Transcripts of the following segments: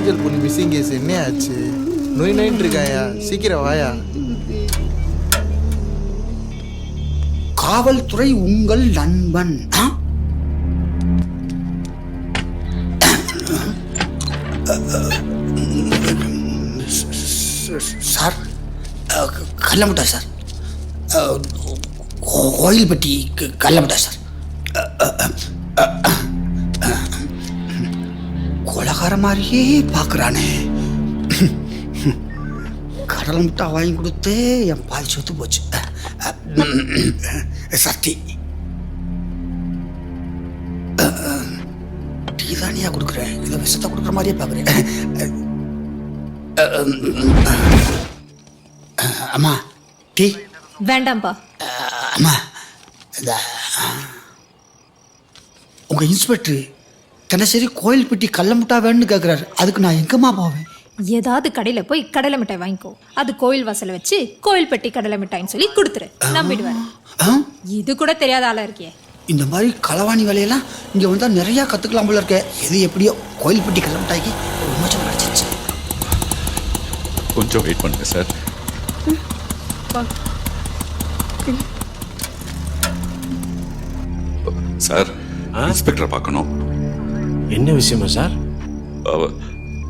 Angel பொண்ணு missing case என்ன ஆச்சு? நோய் நோயின்னு இருக்காயா? சீக்கிரம் வாயா. காவல்துறை உங்கள் நண்பன். சார், கல்லமுட்டா சார், கோயில்பட்டி கல்லமுட்டா சார். கொலகார மாதிரியே பார்க்குறானே. கடல் முட்டா வாங்கி கொடுத்து என் பாதி சொத்து போச்சு. சக்தி டீ தானியா கொடுக்குறேன், இதை விஷத்தை கொடுக்குற மாதிரியே பார்க்குறேன். அம்மா டீ வேண்டாம்ப்பா. அம்மா, இந்த உங்கள் இன்ஸ்பெக்டர் தினசரி கோயில்பட்டி கடல முட்டா வேணும்னு கேட்குறாரு. அதுக்கு நான் எங்கம்மா போவேன்? ஏதாவது கடையில் போய் கடலை மிட்டாய் வாங்கிக்கோ. அது கோயில் வாசலை வச்சு கோயில்பட்டி கடலை மிட்டாய்ன்னு சொல்லி கொடுத்துரு, நம்பிடுவேன். இது கூட தெரியாத ஆளா இருக்கியே. இந்த மாதிரி களவாணி வேலையெல்லாம் இங்கே வந்தால் நிறையா கற்றுக்கலாம் போல இருக்க. எது எப்படியோ கோயில்பட்டி கடல மிட்டாய்க்கு ஒரு விமோச்சனம் கிடச்சிருச்சு. கொஞ்சம் வெயிட் பண்ணுங்க சார். சார், இன்ஸ்பெக்டரை பார்க்கணும். என்ன விஷயமா சார்?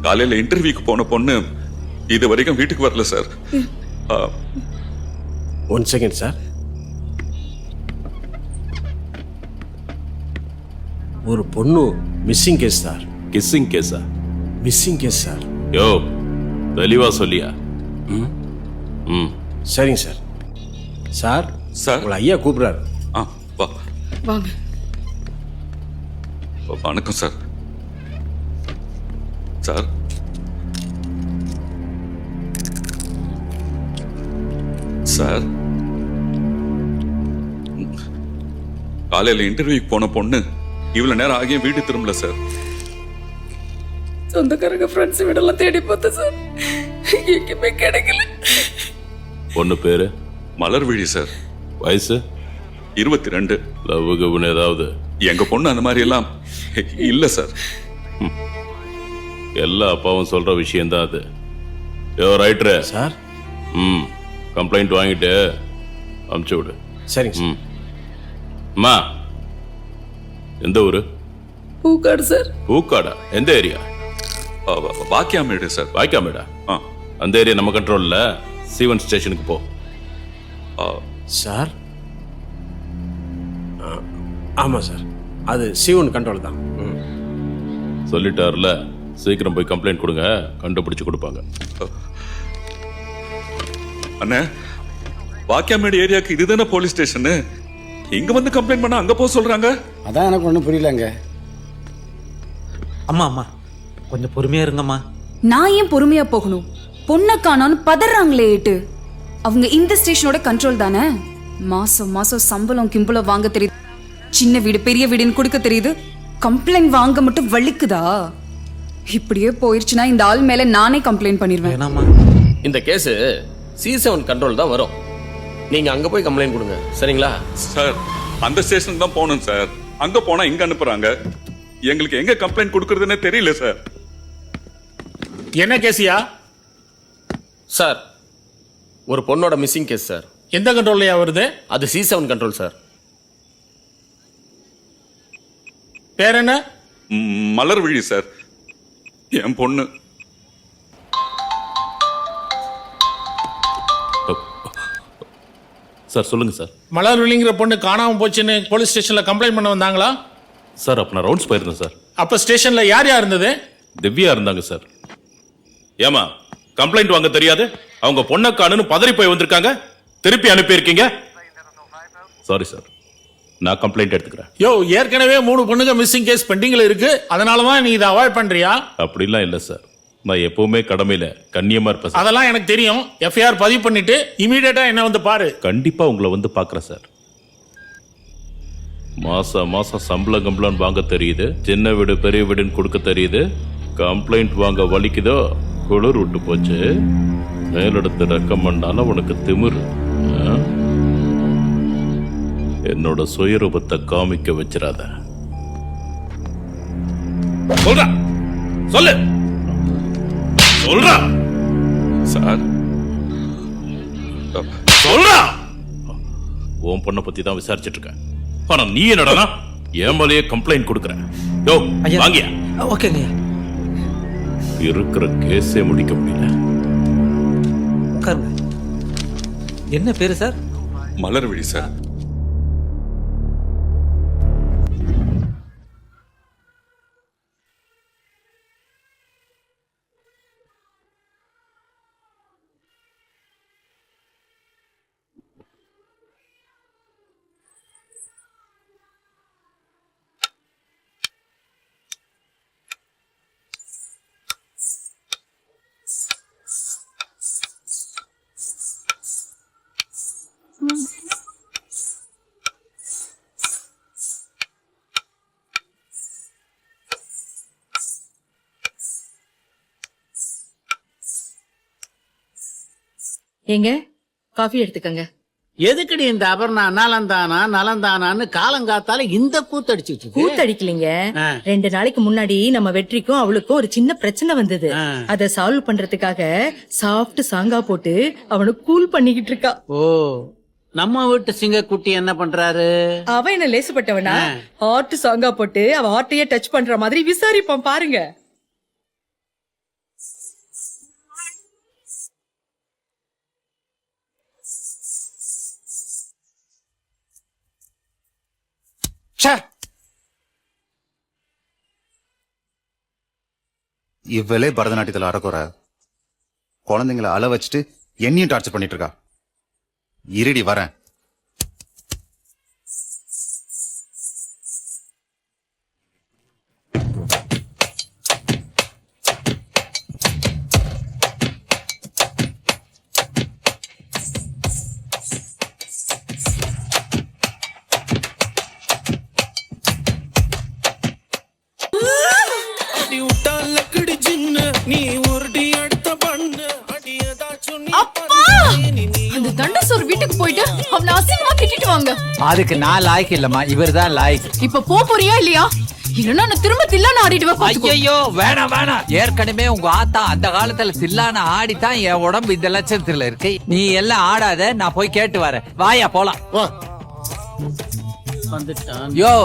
காலையில் இன்டர்வியூக்கு போன பொண்ணு இது வரைக்கும் வீட்டுக்கு வரல சார். 1 second sir. ஒரு பொண்ணு மிஸ்ஸிங் கேஸ் சார். கிஸ்ஸிங் கேஸா? Missing case sir. யோ, தெளிவா சொல்லியா? சரிங்க சார். சார் சார், உங்களை ஐயா கூப்பிடுறாரு. வா. வாங்க. வணக்கம் சார். சார், சார், காலையில் இன்டர்வியூக்கு போன பொண்ணு இவ்வளவு நேரம் ஆகியும் வீட்டு திரும்பல சார். சொந்தக்காரங்க ஃப்ரெண்ட்ஸ் வீடெல்லாம் தேடி பார்த்தேன் சார், எங்கேயுமே கிடைக்கல. பொண்ணு பேரு? மலர்விழி சார். வயசு? 22. லவ் கவுன் ஏதாவது? எங்க பொண்ணு அந்த மாதிரி எல்லாம் இல்ல சார். எல்லா அப்பாவும் சொல்ற விஷயம்தான் அது. யோ ரைட்டரு சார். கம்ப்ளைண்ட் வாங்கிட்டு அமுச்சு விடு. சரிங்க சார். அம்மா, எந்த ஊரு? பூக்காடு சார். பூக்காடா? எந்த ஏரியா? வாக்கியாமேடு சார். வாக்கியாமேடா? அந்த ஏரியா நம்ம கண்ட்ரோல்ல. C1 ஸ்டேஷனுக்கு போ. சார், ஆமாம் சார், அது C1 கண்ட்ரோல் தான். சொல்லிட்டார்ல, சீக்கிரம் போய் கம்ப்ளைண்ட் கொடுங்க, கண்டுபிடிச்சு கொடுப்பாங்க. அண்ணே, வாக்கியாமேடு ஏரியாக்கு இதுதானே போலீஸ் ஸ்டேஷன். இங்க வந்து கம்ப்ளைண்ட் பண்ணா அங்க போக சொல்றாங்க. அதான் எனக்கு ஒன்றும் புரியலங்க. அம்மா அம்மா கொஞ்சம் பொறுமையா இருங்கம்மா. நான் ஏன் பொறுமையா போகணும்? பொண்ணை காணோன்னு பதறாங்களே ஏட்டு. அவங்க இந்த ஸ்டேஷனோட கண்ட்ரோல் தானே. மாசம் மாசம் சம்பளம் கிம்பளம் வாங்க தெரியுது, சின்ன வீடு பெரிய வீடுன்னு கொடுக்க தெரியுது, கம்ப்ளைண்ட் வாங்க மட்டும் வலிக்குதா? இப்படியே போயிருச்சுன்னா இந்த ஆள் மேல நானே கம்ப்ளைண்ட் பண்ணிடுவேன். வேணாம்மா. இந்த கேஸ் C7 கண்ட்ரோல் தான் வரும். நீங்க அங்க போய் கம்ப்ளைண்ட் கொடுங்க, சரிங்களா? சார், அந்த ஸ்டேஷன் தான் போகணும் சார். அங்க போனா இங்க அனுப்புறாங்க. எங்களுக்கு எங்க கம்ப்ளைண்ட் கொடுக்கறதுன்னே தெரியல சார். என்ன கேசியா? சார், ஒரு பொண்ணோட மிஸ்ஸிங் கேஸ் சார். எந்த கண்ட்ரோல்லையா வருது? அது C7 கண்ட்ரோல் சார். பேர் என்ன? மலர்விழி சார், என் பொண்ணு. சார் சொல்லுங்க சார். மலர்விழிங்கிற பொண்ணு காணாம போச்சுன்னு போலீஸ் ஸ்டேஷன்ல கம்ப்ளைண்ட் பண்ண வந்தாங்களா? சார், அப்ப நான் ரவுண்ட்ஸ் போயிருந்தேன் சார். அப்ப ஸ்டேஷன்ல யார் யார் இருந்தது? திவ்யா இருந்தாங்க சார். ஏமா, கம்ப்ளைண்ட் வாங்க தெரியாது? அவங்க பொண்ணை காணுன்னு பதறி போய் வந்திருக்காங்க, திருப்பி அனுப்பி இருக்கீங்க. சாரி சார், நான் கம்ப்ளைண்ட் எடுத்துக்கிறேன். யோ, ஏற்கனவே 3 பொண்ணுங்க மிஸ்ஸிங் கேஸ் பெண்டிங்ல இருக்கு, அதனாலதான் நீ இதை அவாய்ட் பண்றியா? அப்படிலாம் இல்ல சார், நான் எப்பவுமே கடமையில கண்ணியமா இருப்பேன். அதெல்லாம் எனக்கு தெரியும். FIR பதிவு பண்ணிட்டு இமீடியட்டா என்ன வந்து பாரு. கண்டிப்பா உங்களை வந்து பாக்குறேன் சார். மாசம் மாசம் சம்பளம் கம்பளம் வாங்க தெரியுது, சின்ன வீடு பெரிய வீடுன்னு கொடுக்க தெரியுது, கம்ப்ளைண்ட் வாங்க வலிக்குதோ, குளிர் விட்டு போச்சு, மேலெடுத்து ரெக்கம் பண்ணாலும் உனக்கு திமிரு. என்னோட சுயரூபத்தை காமிக்க வச்சிடாத. சொல்ற சொல்லு. சொல்றா சார் சொல்றா உன் பொண்ணை பத்தி தான் விசாரிச்சிட்டு இருக்கேன். ஆனா நீ என்னடா என் மேலேயே கம்ப்ளைண்ட் கொடுக்குற. யோ வாங்கியா. ஓகேங்க. இருக்கிற கேஸே முடிக்க முடியல. உட்காருங்க. என்ன பேரு சார்? மலர்விழி சார். ஏங்க காஃபி எடுத்துக்கங்க. எதுக்குடி இந்த அபர்ணா நலந்தானா நலந்தானான்னு காலங்காத்தால இந்த கூத்தடிச்சுட்டு கூத்தடிக்கலீங்க. 2 நாளைக்கு முன்னாடி நம்ம வெற்றிக்கும் அவளுக்கும் ஒரு சின்ன பிரச்சனை வந்தது. அத சால்வ் பண்றதுக்காக சாஃப்ட் சாங்கா போட்டு அவனை கூல் பண்ணிக்கிட்டு இருக்கா. ஓ, நம்ம வீட்டு சிங்கக்குட்டி என்ன பண்றாரு? அவ என்ன லேசுப்பட்டவனா? ஹார்ட் சாங்கா போட்டு அவ ஹார்ட்டையே டச் பண்ற மாதிரி விசாரிப்பான் பாருங்க. இவ்வளே பரதநாட்டியத்தில் அறக்குற குழந்தைங்களை அள வச்சுட்டு என்னையும் டார்ச்சர் பண்ணிட்டு இருக்கா. இருடி வரேன். வீட்டுக்கு போயிட்டு அவனை அசிங்கமா திட்டிட்டு வாங்க. அதுக்கு நான் லாய்க்கு இல்லம்மா, இவர் தான் லாய்க்கு. இப்ப போறியா இல்லையா? இல்லன்னா நான் திரும்ப தில்லான ஆடிடுவேன். ஐயோ வேணாம் வேணாம். ஏற்கனவே உங்க ஆத்தா அந்த காலத்துல தில்லான ஆடித்தான் என் உடம்பு இந்த லட்சத்துல இருக்கு. நீ எல்லாம் ஆடாத, நான் போய் கேட்டு வரேன். வாயா போலாம். யோ,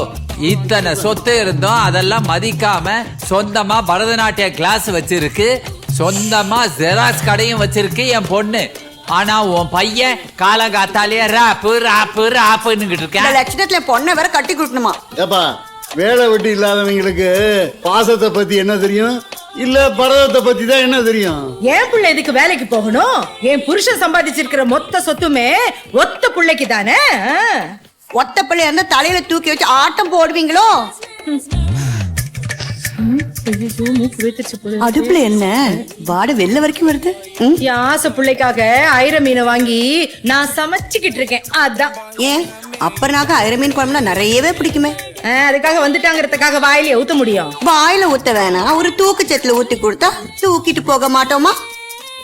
இத்தனை சொத்து இருந்தோம் அதெல்லாம் மதிக்காம சொந்தமா பரதநாட்டிய கிளாஸ் வச்சிருக்கு, சொந்தமா ஜெராக்ஸ் கடையும் வச்சிருக்கு என் பொண்ணு. ஆனா உன் பையன் காலங்காத்தாலேயே ராப்பு ராப்பு ராப்புன்னு இருக்கேன். லட்சணத்துல பொண்ணை வேற கட்டி கொடுக்கணுமா? ஏப்பா, வேலை வெட்டி இல்லாதவங்களுக்கு பாசத்தை பத்தி என்ன தெரியும்? இல்ல பரதத்தை பத்தி தான் என்ன தெரியும்? என் பிள்ளை எதுக்கு வேலைக்கு போகணும்? என் புருஷன் சம்பாதிச்சிருக்கிற மொத்த சொத்துமே ஒத்த பிள்ளைக்கு தானே. ஒத்த பிள்ளை இருந்தா தலையில தூக்கி வச்சு ஆட்டம் போடுவீங்களோ? அடுப்புல என்ன வாட வெள்ள வரைக்கும் வருது? என் ஆசை பிள்ளைக்காக ஐர மீனை வாங்கி நான் சமைச்சுக்கிட்டு இருக்கேன். அதான். ஏன் அப்பனாக்க ஐர மீன் குழம்புனா நிறையவே பிடிக்குமே. அதுக்காக வந்துட்டாங்கிறதுக்காக வாயில ஊத்த முடியும்? வாயில ஊத்த வேணாம், ஒரு தூக்கு சத்துல ஊத்தி கொடுத்தா தூக்கிட்டு போக மாட்டோமா?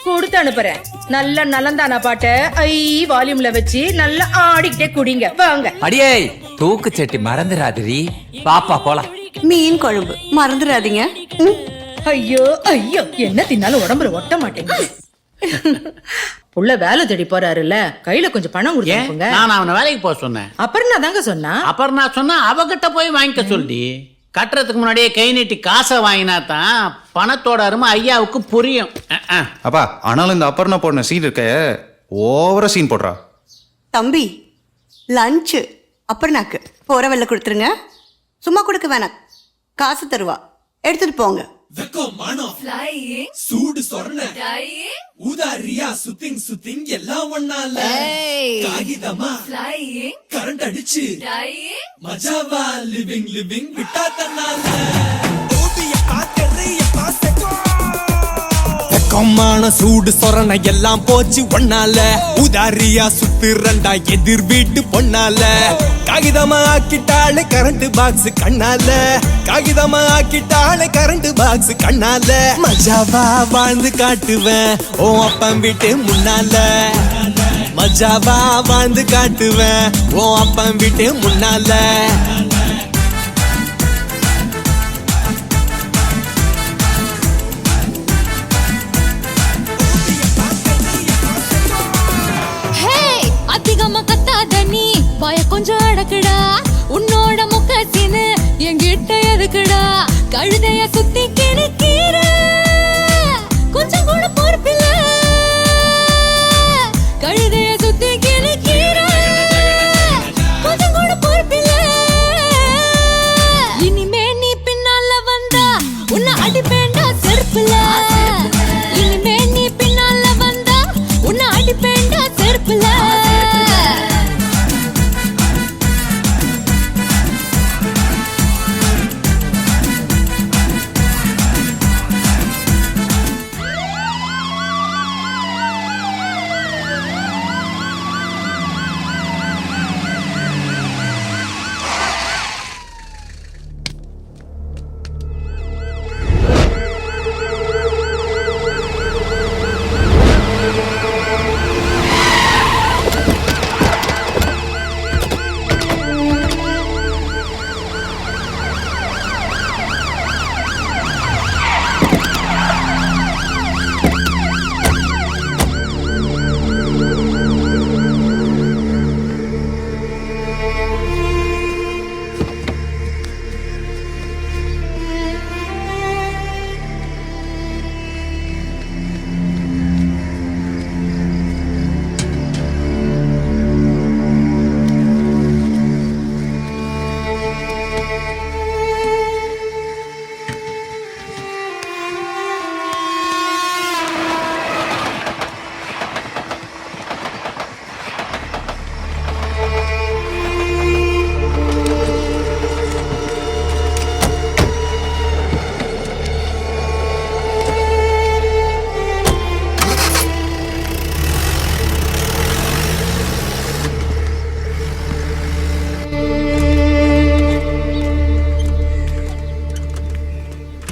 கொடுத்து அனுப்புறேன். நல்ல நலந்தானா பாட்ட வால்யூம்ல வச்சு நல்லா ஆடிக்கிட்டே குடிங்க வாங்க. அடியே தூக்கு சட்டி மறந்துடாதீ. பாப்பா போலாம். மீன் குழம்பு மறந்துடாதீங்க. ஐயோ ஐயோ, என்ன தின்னாலும் உடம்புல ஒட்ட மாட்டேங்குது. புள்ள வேலை தேடி போறாருல்ல, கையில கொஞ்சம் பணம் கொடுங்க. நான் அவனை வேலைக்கு போக சொன்னேன். அப்புறம் நான் தாங்க சொன்னா. அப்புறம் நான் சொன்னா அவகிட்ட போய் வாங்கிக்க சொல்லி, கட்டுறதுக்கு முன்னாடியே கை நீட்டி காசை வாங்கினா தான் பணத்தோட அருமை ஐயாவுக்கு புரியும். அப்பா, ஆனாலும் இந்த அப்பர்ணா போடுற சீன் இருக்க ஓவரா சீன் போடுறா. தம்பி, லஞ்சு அப்பர்ணாக்கு போற வெள்ள கொடுத்துருங்க. சும்மா கொடுக்க வேணாம், காசு தருவா, எடுத்துட்டு போங்க. சூடு சொர்ண உதாரியா சுத்திங் சுத்திங் எல்லாம் ஒண்ணால காகிதமா கரண்ட் அடிச்சு மஜாவா லிவிங் லிவிங் விட்டா தன்னால வெக்கமான சூடு சொரண எல்லாம் போச்சு ஒண்ணால உதாரியா சுத்துறண்டா எதிர் வீட்டு பொண்ணால காகிதமா ஆக்கிட்டாளே கரண்ட் பாக்ஸ் கண்ணால காகிதமா ஆக்கிட்டாளே கரண்ட் பாக்ஸ் கண்ணால மஜாவா வாழ்ந்து காட்டுவேன் ஓ அப்பன் வீட்டு முன்னால மஜாவா வாழ்ந்து காட்டுவேன் ஓ அப்பன் வீட்டு முன்னால கொஞ்சம் அடக்குடா உன்னோட முக்கச்சின்னு என்கிட்ட எதுக்குடா கழுதைய சுத்தி கிணக்கீர கொஞ்சம் கூட பொறுப்பில்ல கழுதைய சுத்தி கிணக்கீர கொஞ்சம் கூட பொறுப்பில்ல இனிமே நீ பின்னால வந்தா உன்னை அடிப்பேண்டா செருப்புல இனிமே நீ பின்னால வந்தா உன்னை அடிப்பேண்டா செருப்புல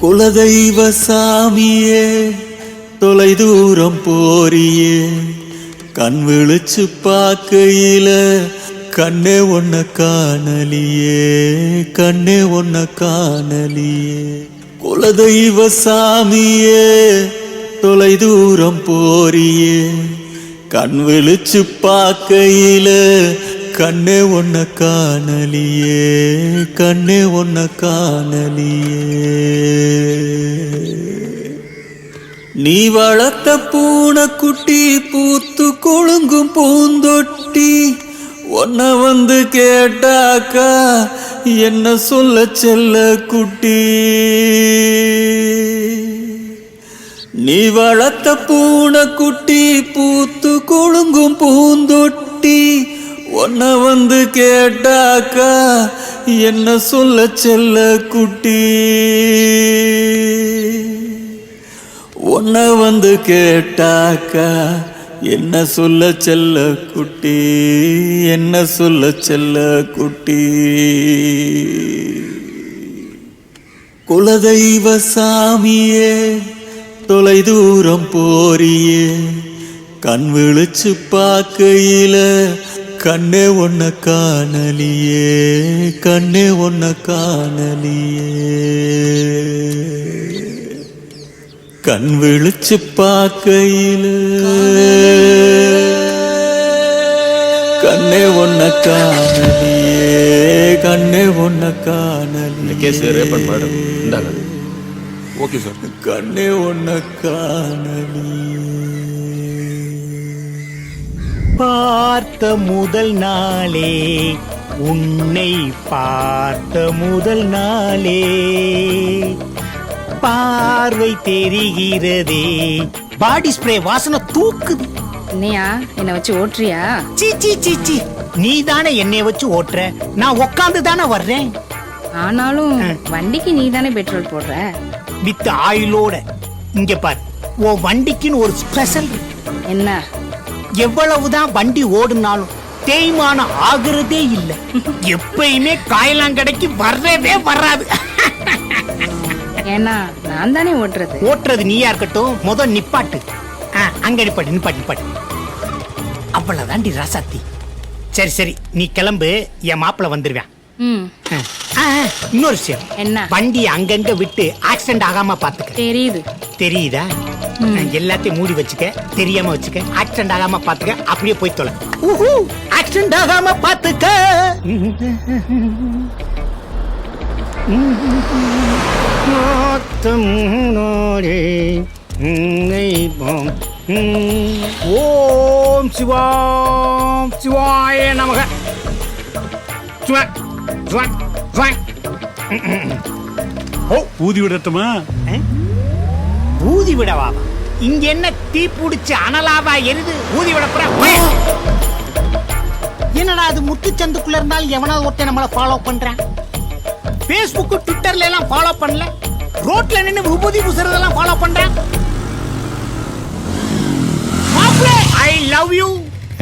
குலதெய்வ சாமியே தொலை தூரம் போறியே கண் விழிச்சு பார்க்கையில கண்ணே ஒன்ன காணலியே கண்ணே ஒன்ன காணலியே குலதெய்வ சாமியே தொலை தூரம் போறியே கண் விழிச்சு பார்க்கையில கண்ணே ஒன்ன காணலியே கண்ணே ஒன்ன காணலியே நீ வளர்த்த பூனைக்குட்டி பூத்து கொழுங்கும் பூந்தொட்டி ஒன்ன வந்து கேட்டாக்கா என்ன சொல்ல செல்ல குட்டி நீ வளர்த்த பூனைக்குட்டி பூத்து கொழுங்கும் பூந்தொட்டி ஒன்ன வந்து கேட்டாக்கா என்ன சொல்ல செல்ல குட்டி ஒன்ன வந்து கேட்டாக்கா என்ன சொல்ல செல்ல குட்டி என்ன சொல்ல செல்ல குட்டி குலதெய்வ சாமியே தொலை தூரம் போறியே கண் விழிச்சு பார்க்கையில கண்ணே ஒன்ன காணலியே கண்ணே ஒன்ன காணலியே கண் விழிச்சு பார்க்கையில கண்ணே ஒன்ன காணலியே கண்ணே ஒன்ன காணலியே கேஸ் ரேப்பன் மேடம் இந்தாங்க ஓகே சார் கண்ணே ஒன்ன காணலியே பார்த்த முதல் நாளே உன்னை பார்த்த முதல் நாளே பார்வை தெரிகிறதே பாடி ஸ்ப்ரே வாசனை தூக்குது என்னையா என்ன வச்சு ஓட்டுறியா சீ சீ சீ சீ நீ தானே என்னைய வச்சு ஓட்டுற நான் உக்காந்து தானே வர்றேன் ஆனாலும் வண்டிக்கு நீ தானே பெட்ரோல் போடுற வித் ஆயிலோட இங்க பார் உன் வண்டிக்குன்னு ஒரு ஸ்பெஷல் என்ன எவ்வளவுதான் வண்டி ஓடுனாலும் தேய்மானம் ஆகுறதே இல்ல எப்பயுமே காயலாங்கடைக்கு வர்றதே வராது ஏன்னா நான் தானே ஓட்டுறது நீயா இருக்கட்டும் முதல் நிப்பாட்டு அங்க நிப்பாட்டு நிப்பாட்டு நிப்பாட்டு அவ்வளவுதாண்டி ராசாத்தி சரி சரி நீ கிளம்பு என் மாப்பிள்ள வந்துருவேன் இன்னொரு விஷயம் என்ன வண்டி அங்கங்க விட்டு ஆக்சிடென்ட் ஆகாம பாத்துக்க தெரியுதா எல்லாத்தையும் மூடி வச்சுக்க தெரியாம வச்சுக்க ஆக்சிடென்ட் ஆகாம பாத்துக்க அப்படியே போய் தொலை ஆக்சிடென்ட் ஆகாம பாத்துக்க. ஓம் சிவாம் சிவாய நமக. ஊதி விடட்டுமா? ஊதி விடவா? இங்க என்ன தீ பிடிச்சு அனலாவா எரிது? ஊதி விட போற? என்னடா அது முத்துச்சந்துக்குள்ள இருந்தாலும் எவனாவது ஒருத்தன் நம்மள ஃபாலோ பண்றான். பேஸ்புக் ட்விட்டர்ல எல்லாம் ஃபாலோ பண்ணல, ரோட்ல நின்னு விபூதி பூசுறதெல்லாம் ஃபாலோ பண்றான். மாப்ளே ஐ லவ் யூ.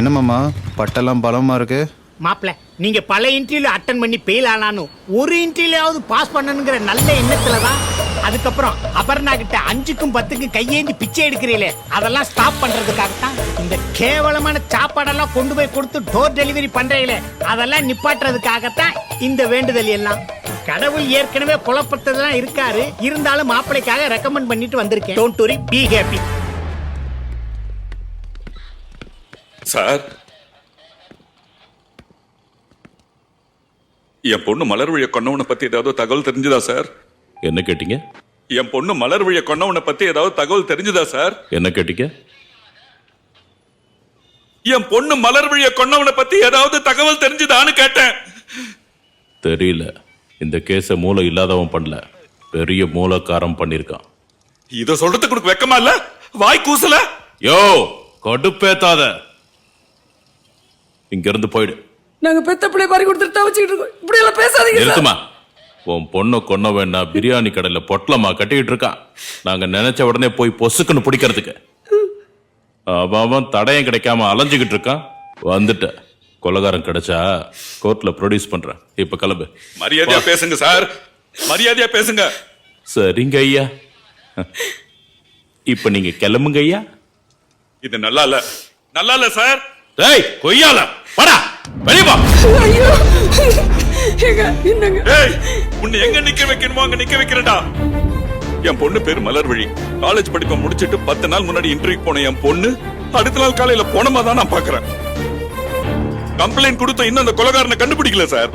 என்ன மாமா பட்டெல்லாம் பலமா இருக்கு? மாப்ள நீங்க பல இன்டர்வியூ அட்டன் பண்ணி ஃபெயில் ஆனாலும் ஒரு இன்டர்வியூலாவது பாஸ் பண்ணணுங்கிற நல்ல எண்ணத்துல தான். அதுக்கப்புறம் அபர்ணா கிட்ட 5க்கும் 10க்கும் கையேந்தி பிச்சை எடுக்கிறீங்களே, அதெல்லாம் ஸ்டாப் பண்றதுக்காகத்தான். இந்த கேவலமான சாப்பாடெல்லாம் கொண்டு போய் கொடுத்து டோர் டெலிவரி பண்றீங்களே, அதெல்லாம் நிப்பாட்டுறதுக்காகத்தான் இந்த வேண்டுதல் எல்லாம். கடவுள் ஏற்கனவே குழப்பத்ததெல்லாம் இருக்காரு, இருந்தாலும் மாப்பிளைக்காக ரெக்கமெண்ட் பண்ணிட்டு வந்திருக்கேன். Don't worry, B happy. Sir, என் பொண்ணு மலர்விழிய கொன்னவனை பத்தி ஏதாவது தகவல் தெரிஞ்சுதா சார்? என்ன கேட்டீங்க? என் பொண்ணு மலர்விழிய கொன்னவனை பத்தி ஏதாவது தகவல் தெரிஞ்சுதா சார்? என்ன கேட்டீங்க? என் பொண்ணு மலர்விழிய கொன்னவனை பத்தி ஏதாவது தகவல் தெரிஞ்சுதான்னு கேட்டேன். தெரியல. இந்த கேஸ மூளை இல்லாதவன் பண்ணல, பெரிய மூலக்காரம் பண்ணிருக்கான். இத சொல்றதுக்கு உனக்கு வெக்கமா இல்ல? வாய் கூசல? யோ கடுப்பேத்தாத, இங்க இருந்து போயிடு. நாங்க பெத்த பிள்ளை பாரி கொடுத்துட்டு தவச்சிட்டு இருக்கோம். இப்படி எல்லாம் பேசாதீங்க. நிறுத்துமா. உன் பொண்ணு கொன்ன வேணா பிரியாணி கடையில பொட்டலமா கட்டிக்கிட்டு இருக்கான். நாங்க நினைச்ச உடனே போய் பொசுக்குன்னு பிடிக்கிறதுக்கு. அவன் தடயம் கிடைக்காம அலைஞ்சுக்கிட்டு இருக்கான். வந்துட்ட. கொலகாரம் கிடைச்சா கோர்ட்ல ப்ரொடியூஸ் பண்றேன். இப்ப கிளம்பு. மரியாதையா பேசுங்க சார், மரியாதையா பேசுங்க. சரிங்க ஐயா. இப்ப நீங்க கிளம்புங்க ஐயா. இது நல்லா இல்ல, நல்லா இல்ல சார். டேய் கொய்யால வாடா, வெளிய வா. ஐயோ என்னங்க? டேய் உன்னை எங்க நிக்க வைக்கணுமோ அங்க நிக்க வைக்கிறடா. என் பொண்ணு பேரு மலர்விழி. காலேஜ் படிப்பை முடிச்சிட்டு 10 நாள் முன்னாடி இன்டர்வியூ போன என் பொண்ணு அடுத்த நாள் காலையில போனமா தான் நான் பாக்குறேன். கம்ப்ளைண்ட் கொடுத்த இன்னும் அந்த கொலைகாரனை கண்டுபிடிக்கல சார்.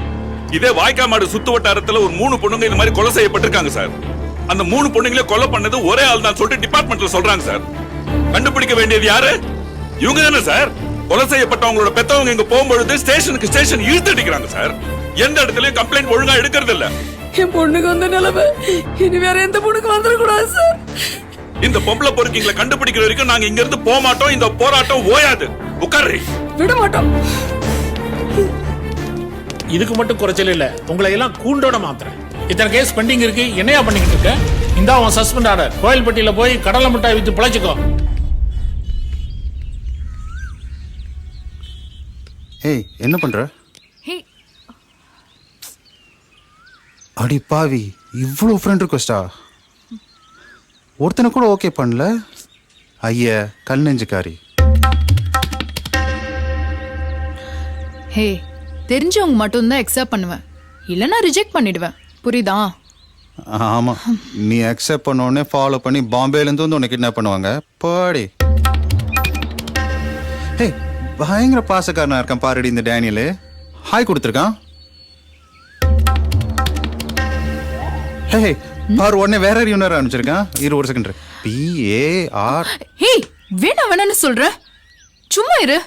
இதே வாய்க்காமாடு சுத்து வட்டாரத்துல ஒரு 3 பொண்ணுங்க இந்த மாதிரி கொலை செய்யப்பட்டிருக்காங்க சார். அந்த 3 பொண்ணுங்களே கொலை பண்ணது ஒரே ஆள் தான் சொல்லிட்டு டிபார்ட்மெண்ட்ல சொல்றாங்க சார். கண்டுபிடிக்க வேண்டியது யாரு? இவங்க தானே சார். கொலை செய்யப்பட்டவங்களோட பெத்தவங்க இங்க போகும்பொழுது ஸ்டேஷன் இழுத்து அடிக்கிறாங்க சார். எந்த இடத்துலயும் கம்ப்ளைண்ட் ஒழுங்கா எடுக்கிறது இல்ல. என் பொண்ணுக்கு வந்த நிலைமை இனி வேற எந்த பொண்ணுக்கு வந்துடக்கூடாது சார். இந்த பொம்பளை பொறுக்கிங்களை கண்டுபிடிக்கிற வரைக்கும் நாங்க இங்க இருந்து போக மாட்டோம். இந்த போராட்டம் ஓயாது. உட்காரு. விட மாட்டோம். இதுக்கு மட்டும் குறைச்சல் இல்ல, உங்களை எல்லாம் கூண்டோட மாத்துறேன். இத்தனை கேஸ் பெண்டிங் இருக்கு, என்னையா பண்ணிக்கிட்டு இருக்க? இந்த உன் சஸ்பெண்ட் ஆர்டர். கோயில்பட்டியில போய் கடலை மிட்டாய் வித்து பிழைச்சுக்கோ. ஏய் என்ன பண்ற? அடி பாவி, இவ்வளவு ஃப்ரெண்ட் ரிக்வெஸ்டா? ஒருத்தனை கூட ஓகே பண்ணல. ஐயா கல் நெஞ்சுக்காரி. ஹே, தெரிஞ்சவங்க மட்டும் தான் அக்செப்ட் பண்ணுவேன், இல்லனா ரிஜெக்ட் பண்ணிடுவேன். புரியுதா? ஆமா, நீ அக்செப்ட் பண்ண உடனே ஃபாலோ பண்ணி பாம்பேல இருந்து வந்து உன்னை கிட்னாப் பண்ணுவாங்க. பாடி. ஹே, பயங்கர பாசக்காரனா இருக்கான் பாருடி இந்த டேனியலு. ஹாய் கொடுத்துருக்கான். ஹே பாரு, உடனே வேற யூனர் அனுப்பிச்சிருக்கான். இரு ஒரு செகண்ட். PAR. ஹே, வேணான்னு சொல்ற, சும்மா இரு.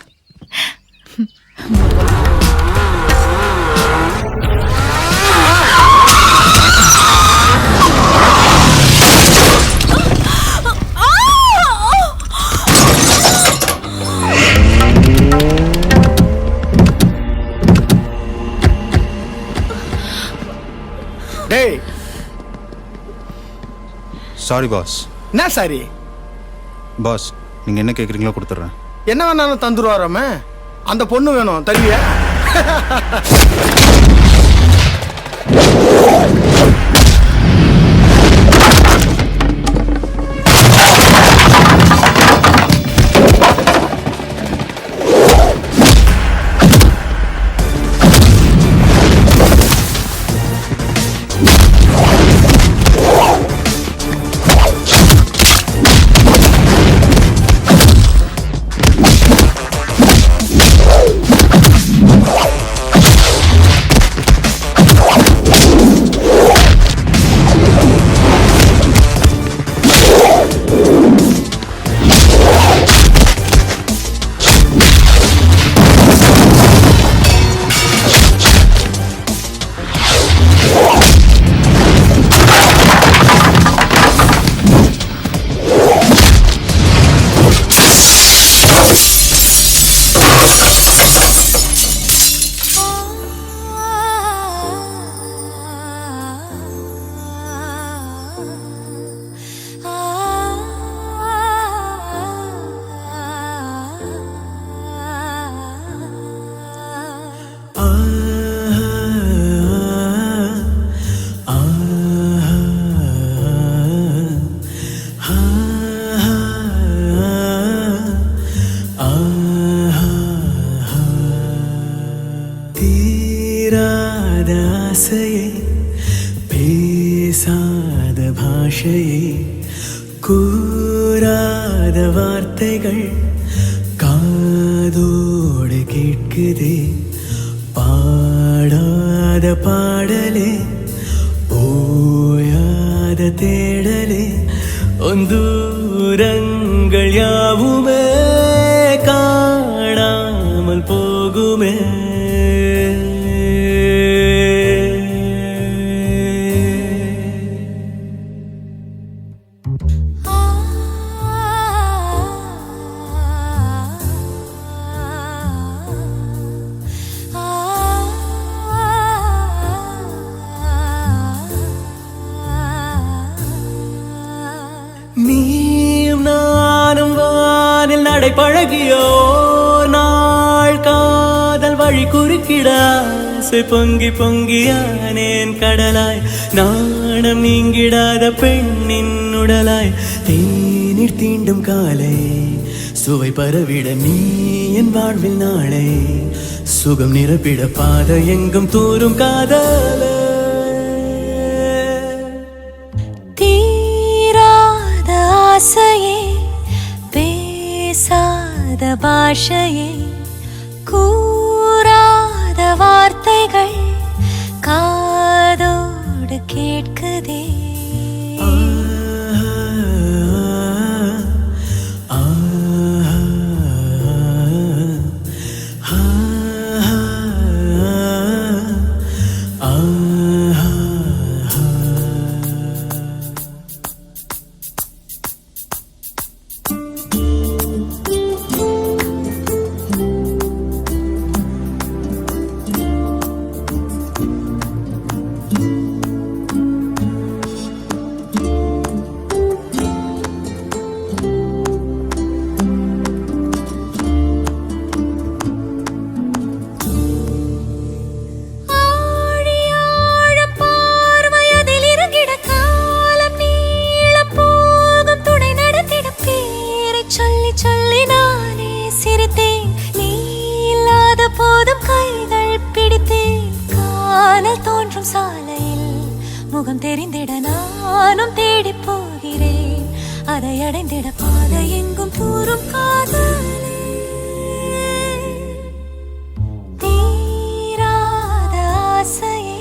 டேய் சாரி பாஸ். என்ன சாரி? பாஸ் நீங்க என்ன கேக்குறீங்களோ கொடுத்துட்றேன். என்ன வேணாலும் தந்துருவாராம. அந்த பொண்ணு வேணும், தருவியா? தீராத ஆசையே பேசாத பாஷையே கூறாத வார்த்தைகள் காதோடு கேட்குதே பாடாத பாடலே ஓயாத தேடலே ஒந்தூரங்கள் யாவுமே காணாமல் போகுமே நீயும் நானும் வானில் நடை பழகியோ நாள் காதல் வழி குறுக்கிட ஆசை பொங்கி பொங்கியானேன் கடலாய் நாணம் நீங்கிடாத பெண்ணின் உடலாய் தேநீர் தீண்டும் காலை சுவை பரவிட நீ என் வாழ்வில் நாளை சுகம் நிரப்பிட பாத எங்கும் தூரும் காதல ஆசையே பேசாத பாஷையே கூறாத வார்த்தைகள் காதோடு கேட்குதே முகம் தெரிந்திட நானும் தேடி போகிறேன் அதை அடைந்திட பாதை எங்கும் தூரும் காதலே தீராத ஆசையே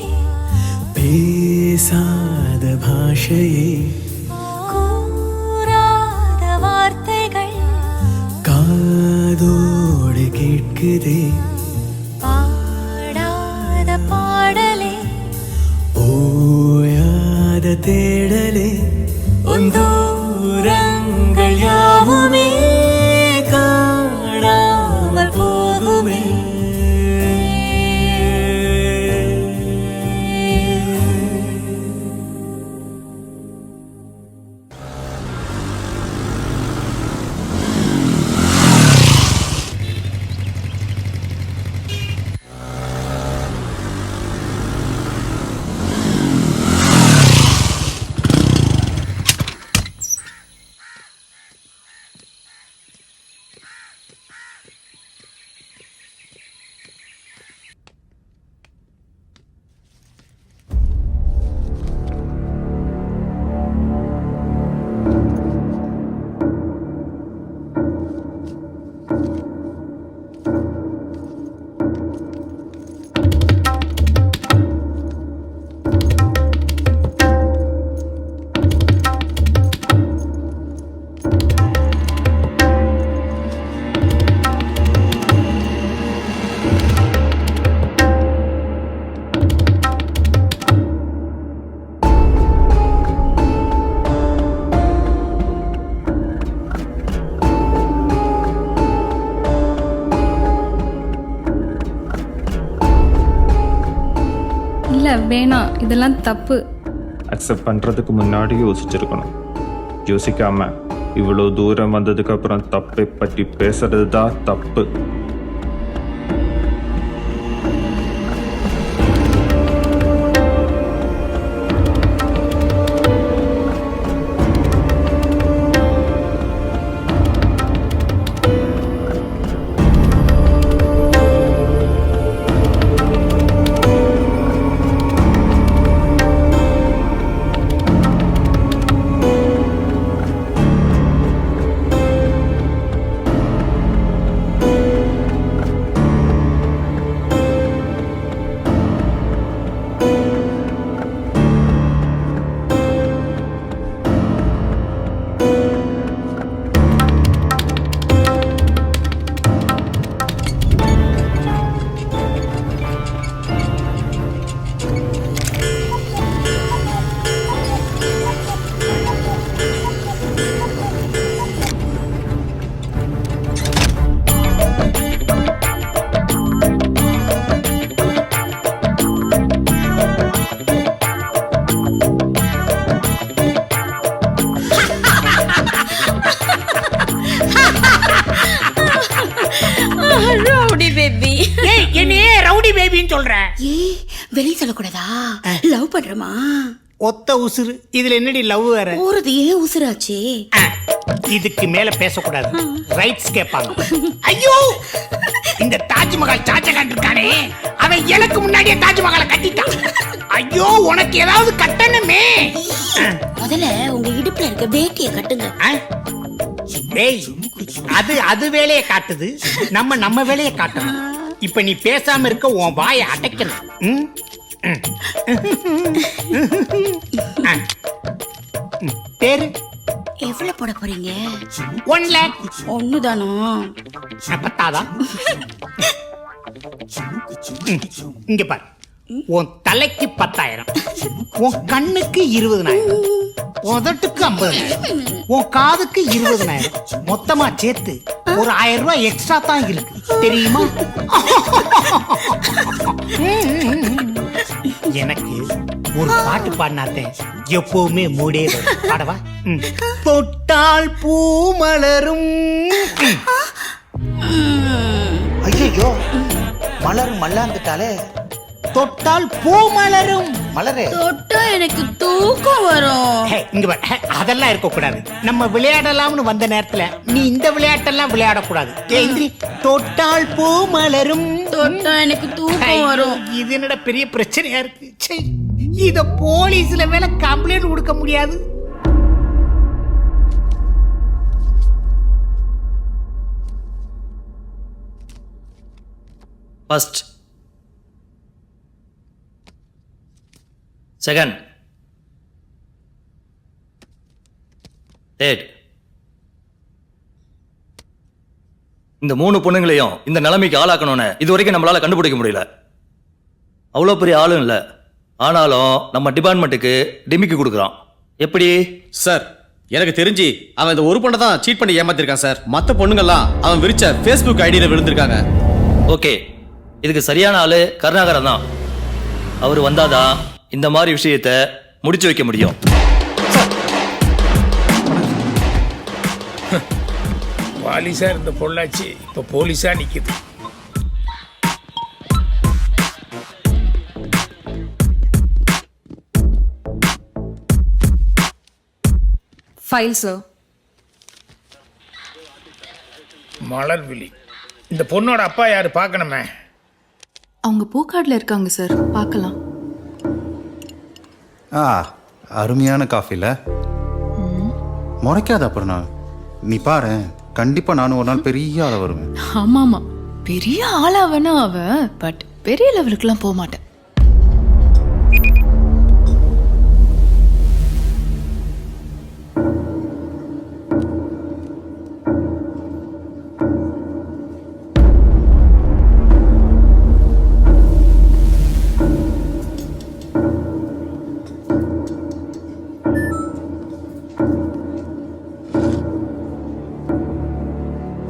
பேசாத பாஷையே கூறாத வார்த்தைகள் காதோடு கேட்குதே பாடாத பாடலே ஓயாத தேடலே ஒந்தூரங்கள் யாவுமே காணாமல் போகுமே வேணாம், இதெல்லாம் தப்பு. அக்செப்ட் பண்றதுக்கு முன்னாடி யோசிச்சிருக்கணும். யோசிக்காம இவ்வளோ தூரம் வந்ததுக்கு அப்புறம் தப்பை பற்றி பேசுறது தான் தப்பு. ஏன் சொல்ற? ஏய் வெளிய சொல்லக்கூடாதா? லவ் பண்றமா? ஒத்த உசுறு இதுல என்னடி லவ் வேற? போறது ஏன் உசுராச்சே? இதுக்கு மேல பேசக்கூடாது, ரைட்ஸ் கேட்பாங்க. ஐயோ, இந்த தாஜ்மஹால் ஷாஜகான் இருக்கானே, அவன் எனக்கு முன்னாடியே தாஜ்மஹாலை கட்டிட்டான். ஐயோ, உனக்கு ஏதாவது கட்டணுமே. முதல்ல உங்க இடுப்புல இருக்க வேட்டியை கட்டுங்க. டேய், அது வேலையை காட்டுது, நம்ம வேலையை காட்டணும். இப்ப நீ பேசாம இருக்க, உன் வாயை அடைக்கணும். பேரு எவ்வளவு போட போறீங்க? 1 lakh. ஒண்ணுதானா? பத்தாதா? இங்க பாரு, உன் தலைக்கு 10,000, உன் கண்ணுக்கு 20,000, உதட்டுக்கு 50,000, உன் காதுக்கு 20,000, மொத்தமா சேர்த்து ஒரு 1000 ரூபாய் எக்ஸ்ட்ரா தான் இருக்கு, தெரியுமா? எனக்கு ஒரு பாட்டு பாடினாத்தே எப்பவுமே மூடே வரும். பாடவா? தொட்டால் பூ மலரும். ஐயோ, மலரும் மல்லாந்துட்டாலே. தொட்டால் பூ மலரும். மலரே, தொட்டா எனக்கு தூக்கம் வரும். இங்க பாரு, அதெல்லாம் இருக்க கூடாது. நம்ம விளையாடலாம்னு வந்த நேரத்துல நீ இந்த விளையாட்டெல்லாம் விளையாடக்கூடாது. ஏந்திரி. தொட்டால் பூ மலரும். தொட்டா எனக்கு தூக்கம் வரும். இது என்னடா பெரிய பிரச்சனையா இருக்கு. சே, இத போலீஸ்ல மேல கம்ப்ளைண்ட் கொடுக்க முடியாது. First, second, third. இந்த 3 பொண்ணுங்களையும் இந்த நிலைமைக்கு ஆளாக்கணும்னு இது வரைக்கும் நம்மளால கண்டுபிடிக்க முடியல. அவ்வளோ பெரிய ஆளும் இல்லை, ஆனாலும் நம்ம டிபார்ட்மெண்ட்டுக்கு டிமிக்கி கொடுக்குறான். எப்படி சார்? எனக்கு தெரிஞ்சு அவன் இந்த ஒரு பொண்ணை தான் சீட் பண்ணி ஏமாத்திருக்கான் சார். மற்ற பொண்ணுங்கெல்லாம் அவன் விரிச்ச ஃபேஸ்புக் ஐடியில விழுந்திருக்காங்க. ஓகே, இதுக்கு சரியான ஆளு கருணாகரன் தான். அவர் வந்தாதான் இந்த மாதிரி விஷயத்தை முடிச்சு வைக்க முடியும். பாலிசா இருந்த பொள்ளாச்சி இப்ப போலீஸா நிக்குது. File sir. மலர்விழி, இந்த பொண்ணோட அப்பா யாரு பார்க்கணுமே? அவங்க பூக்காடுல இருக்காங்க சார், பார்க்கலாம். அருமையான காஃபில முறைக்காத. அப்புறம் நீ பாரு, கண்டிப்பா நானும் ஒரு நாள் பெரிய ஆள வருவேன். ஆமாமா, பெரிய ஆளா வேணா அவ, பட் பெரிய லெவலுக்குலாம் போக மாட்டேன்.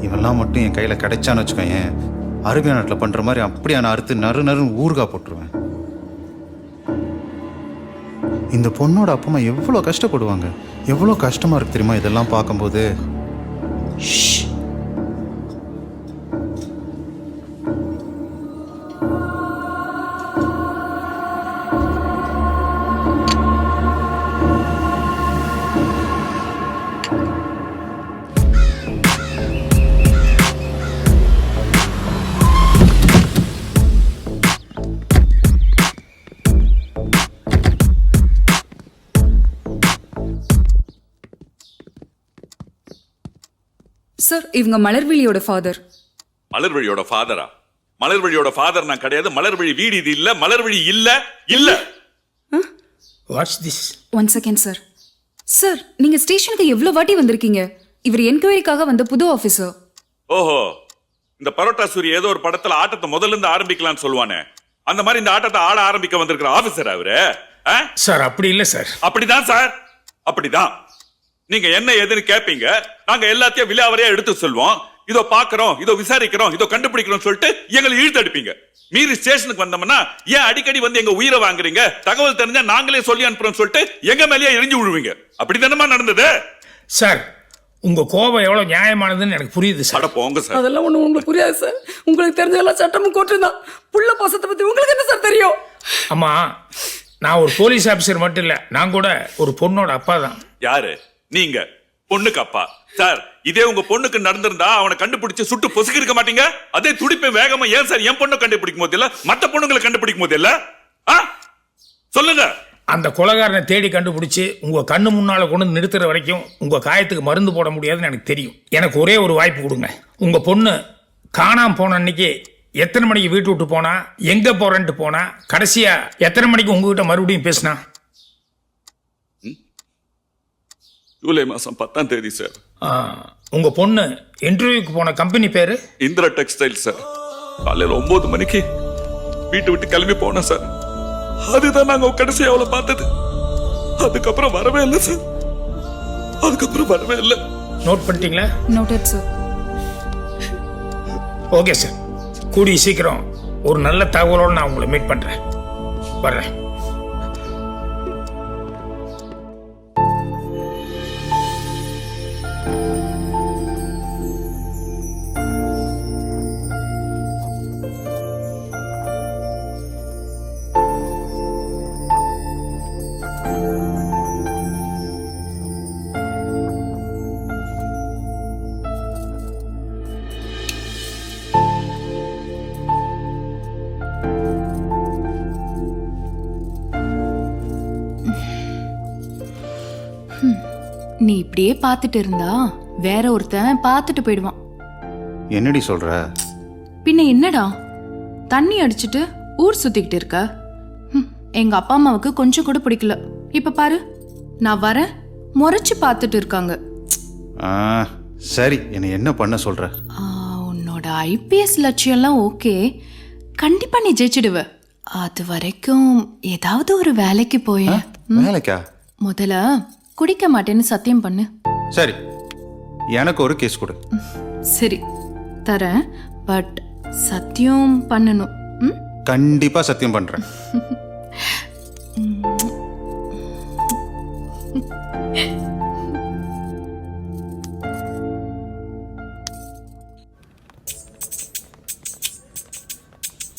இவெல்லாம் மட்டும் என் கையில கிடைச்சான்னு வச்சுக்கோயேன், அரபியா நாட்டில் பண்ற மாதிரி அப்படியே நான் அறுத்து நறுன்னு ஊறுகா போட்டுருவேன். இந்த பொண்ணோட அப்பா அம்மா எவ்வளோ கஷ்டப்படுவாங்க, எவ்வளோ கஷ்டமா இருக்கு தெரியுமா இதெல்லாம் பார்க்கும்போது. சார், இவங்க மலர்விழியோட ஃபாதர். மலர்விழியோட ஃபாதரா? மலர்விழியோட ஃபாதர் நான் கிடையாது. மலர்விழி வீடு இது இல்ல. மலர்விழி இல்ல இல்ல. Watts this? 1 second sir. Sir, நீங்க ஸ்டேஷனுக்கு எவ்வளவு வாட்டி வந்திருக்கீங்க? இவர் என்கொயரிக்காக வந்த புது ஆபீசர். ஓஹோ, இந்த பரோட்டா சூரி ஏதோ ஒரு படத்துல ஆட்டத்தை முதல்ல இருந்து ஆரம்பிக்கலாம்னு சொல்லுவானே, அந்த மாதிரி இந்த ஆட்டத்தை ஆட ஆரம்பிக்க வந்திருக்கிற ஆபீசர் அவரு. சார் அப்படி இல்ல சார். அப்படிதான் சார், அப்படிதான். நீங்க என்ன ஏதுன்னு கேப்பீங்க, நாங்க எல்லாத்தையும் விலாவரியா எடுத்து சொல்வோம். இதோ பாக்குறோம், இதோ விசாரிக்கிறோம், இதோ கண்டுபிடிக்கிறோம் சொல்லிட்டு எங்களை இழுத்தடிப்பீங்க. மீறி ஸ்டேஷனுக்கு வந்தோம்னா ஏன் அடிக்கடி வந்து எங்க உயிரை வாங்குறீங்க, தகவல் தெரிஞ்சா நாங்களே சொல்லி அனுப்புறோம் சொல்லிட்டு எங்க மேலேயே எரிஞ்சு விழுவீங்க. அப்படி தானமா நடந்தது? சார், உங்க கோபம் எவ்வளவு நியாயமானதுன்னு எனக்கு புரியுது சார். அட போங்க சார். அதெல்லாம் ஒண்ணு உங்களுக்கு புரியாது சார். உங்களுக்கு தெரிஞ்சதெல்லாம் சட்டமும் கோர்ட்டு தான். புள்ள பாசத்தை பத்தி உங்களுக்கு என்ன சார் தெரியும்? அம்மா, நான் ஒரு போலீஸ் ஆபீசர் மட்டும் இல்ல, நான் கூட ஒரு பொண்ணோட அப்பா தான். யாரு நீங்க? பொண்ணுக்கு அப்பா சார். இதே உங்க பொண்ணுக்கு நடந்திருந்தா அவனை கண்டுபிடிச்சு சுட்டு பொசுக்கி இருக்க மாட்டீங்க. அதே துடிப்பை வேகமா ஏன் சார் என் பொண்ணை கண்டுபிடிக்கும் போது இல்ல மத்த பொண்ணுங்களை கண்டுபிடிக்கும் போது இல்ல? சொல்லுங்க. அந்த கொலைகாரனை தேடி கண்டுபிடிச்சு உங்க கண்ணு முன்னால கொண்டு வந்து நிறுத்துற வரைக்கும் உங்க காயத்துக்கு மருந்து போட முடியாதுன்னு எனக்கு தெரியும். எனக்கு ஒரே ஒரு வாய்ப்பு கொடுங்க. உங்க பொண்ணு காணாம போன அன்னைக்கு எத்தனை மணிக்கு வீட்டு விட்டு போனா, எங்க போறேன்ட்டு போனா, கடைசியா எத்தனை மணிக்கு உங்ககிட்ட மறுபடியும் பேசினா? ஜூலை மாசம் 10ஆம் தேதி சார். உங்க பொண்ணு இன்டர்வியூக்கு போன கம்பெனி பேரு? Indira textile sir. காலையில 9 மணிக்கு வீட்டு விட்டு கிளம்பி போன சார். அதுதான் நாங்க கடைசி அவளை பார்த்தது. அதுக்கப்புறம் வரவே இல்லை சார். அதுக்கப்புறம் வரவே இல்லை. நோட் பண்ணிட்டீங்களா? Noted sir. Okay sir. கூடிய சீக்கிரம் ஒரு நல்ல தகவலோடு நான் உங்களை மீட் பண்றேன். வர்றேன். நீ இப்படியே பார்த்துட்டு இருந்தா வேற ஒருத்தன் பார்த்துட்டு போயிடுவான். என்னடி சொல்ற? பின்ன என்னடா, தண்ணி அடிச்சிட்டு ஊர் சுத்திக்கிட்டு இருக்க? எங்க அப்பா அம்மாவுக்கு கொஞ்சம் கூட பிடிக்கல. இப்ப பாரு, நான் வரேன் முறைச்சு பார்த்துட்டு இருக்காங்க. சரி, என்ன பண்ண சொல்ற? உன்னோட ஐபிஎஸ் லட்சியம்லாம் ஓகே, கண்டிப்பா நீ ஜெயிச்சிடுவ. அது வரைக்கும் ஏதாவது ஒரு வேலைக்கு போய. வேலைக்கா? முதல்ல குடிக்க மாட்டேன்னு சத்தியம் பண்ணு. சரி, எனக்கு ஒரு கேஸ் கொடு. சரி தரேன், பட் சத்தியம் பண்ணணும். கண்டிப்பா சத்தியம் பண்றேன்.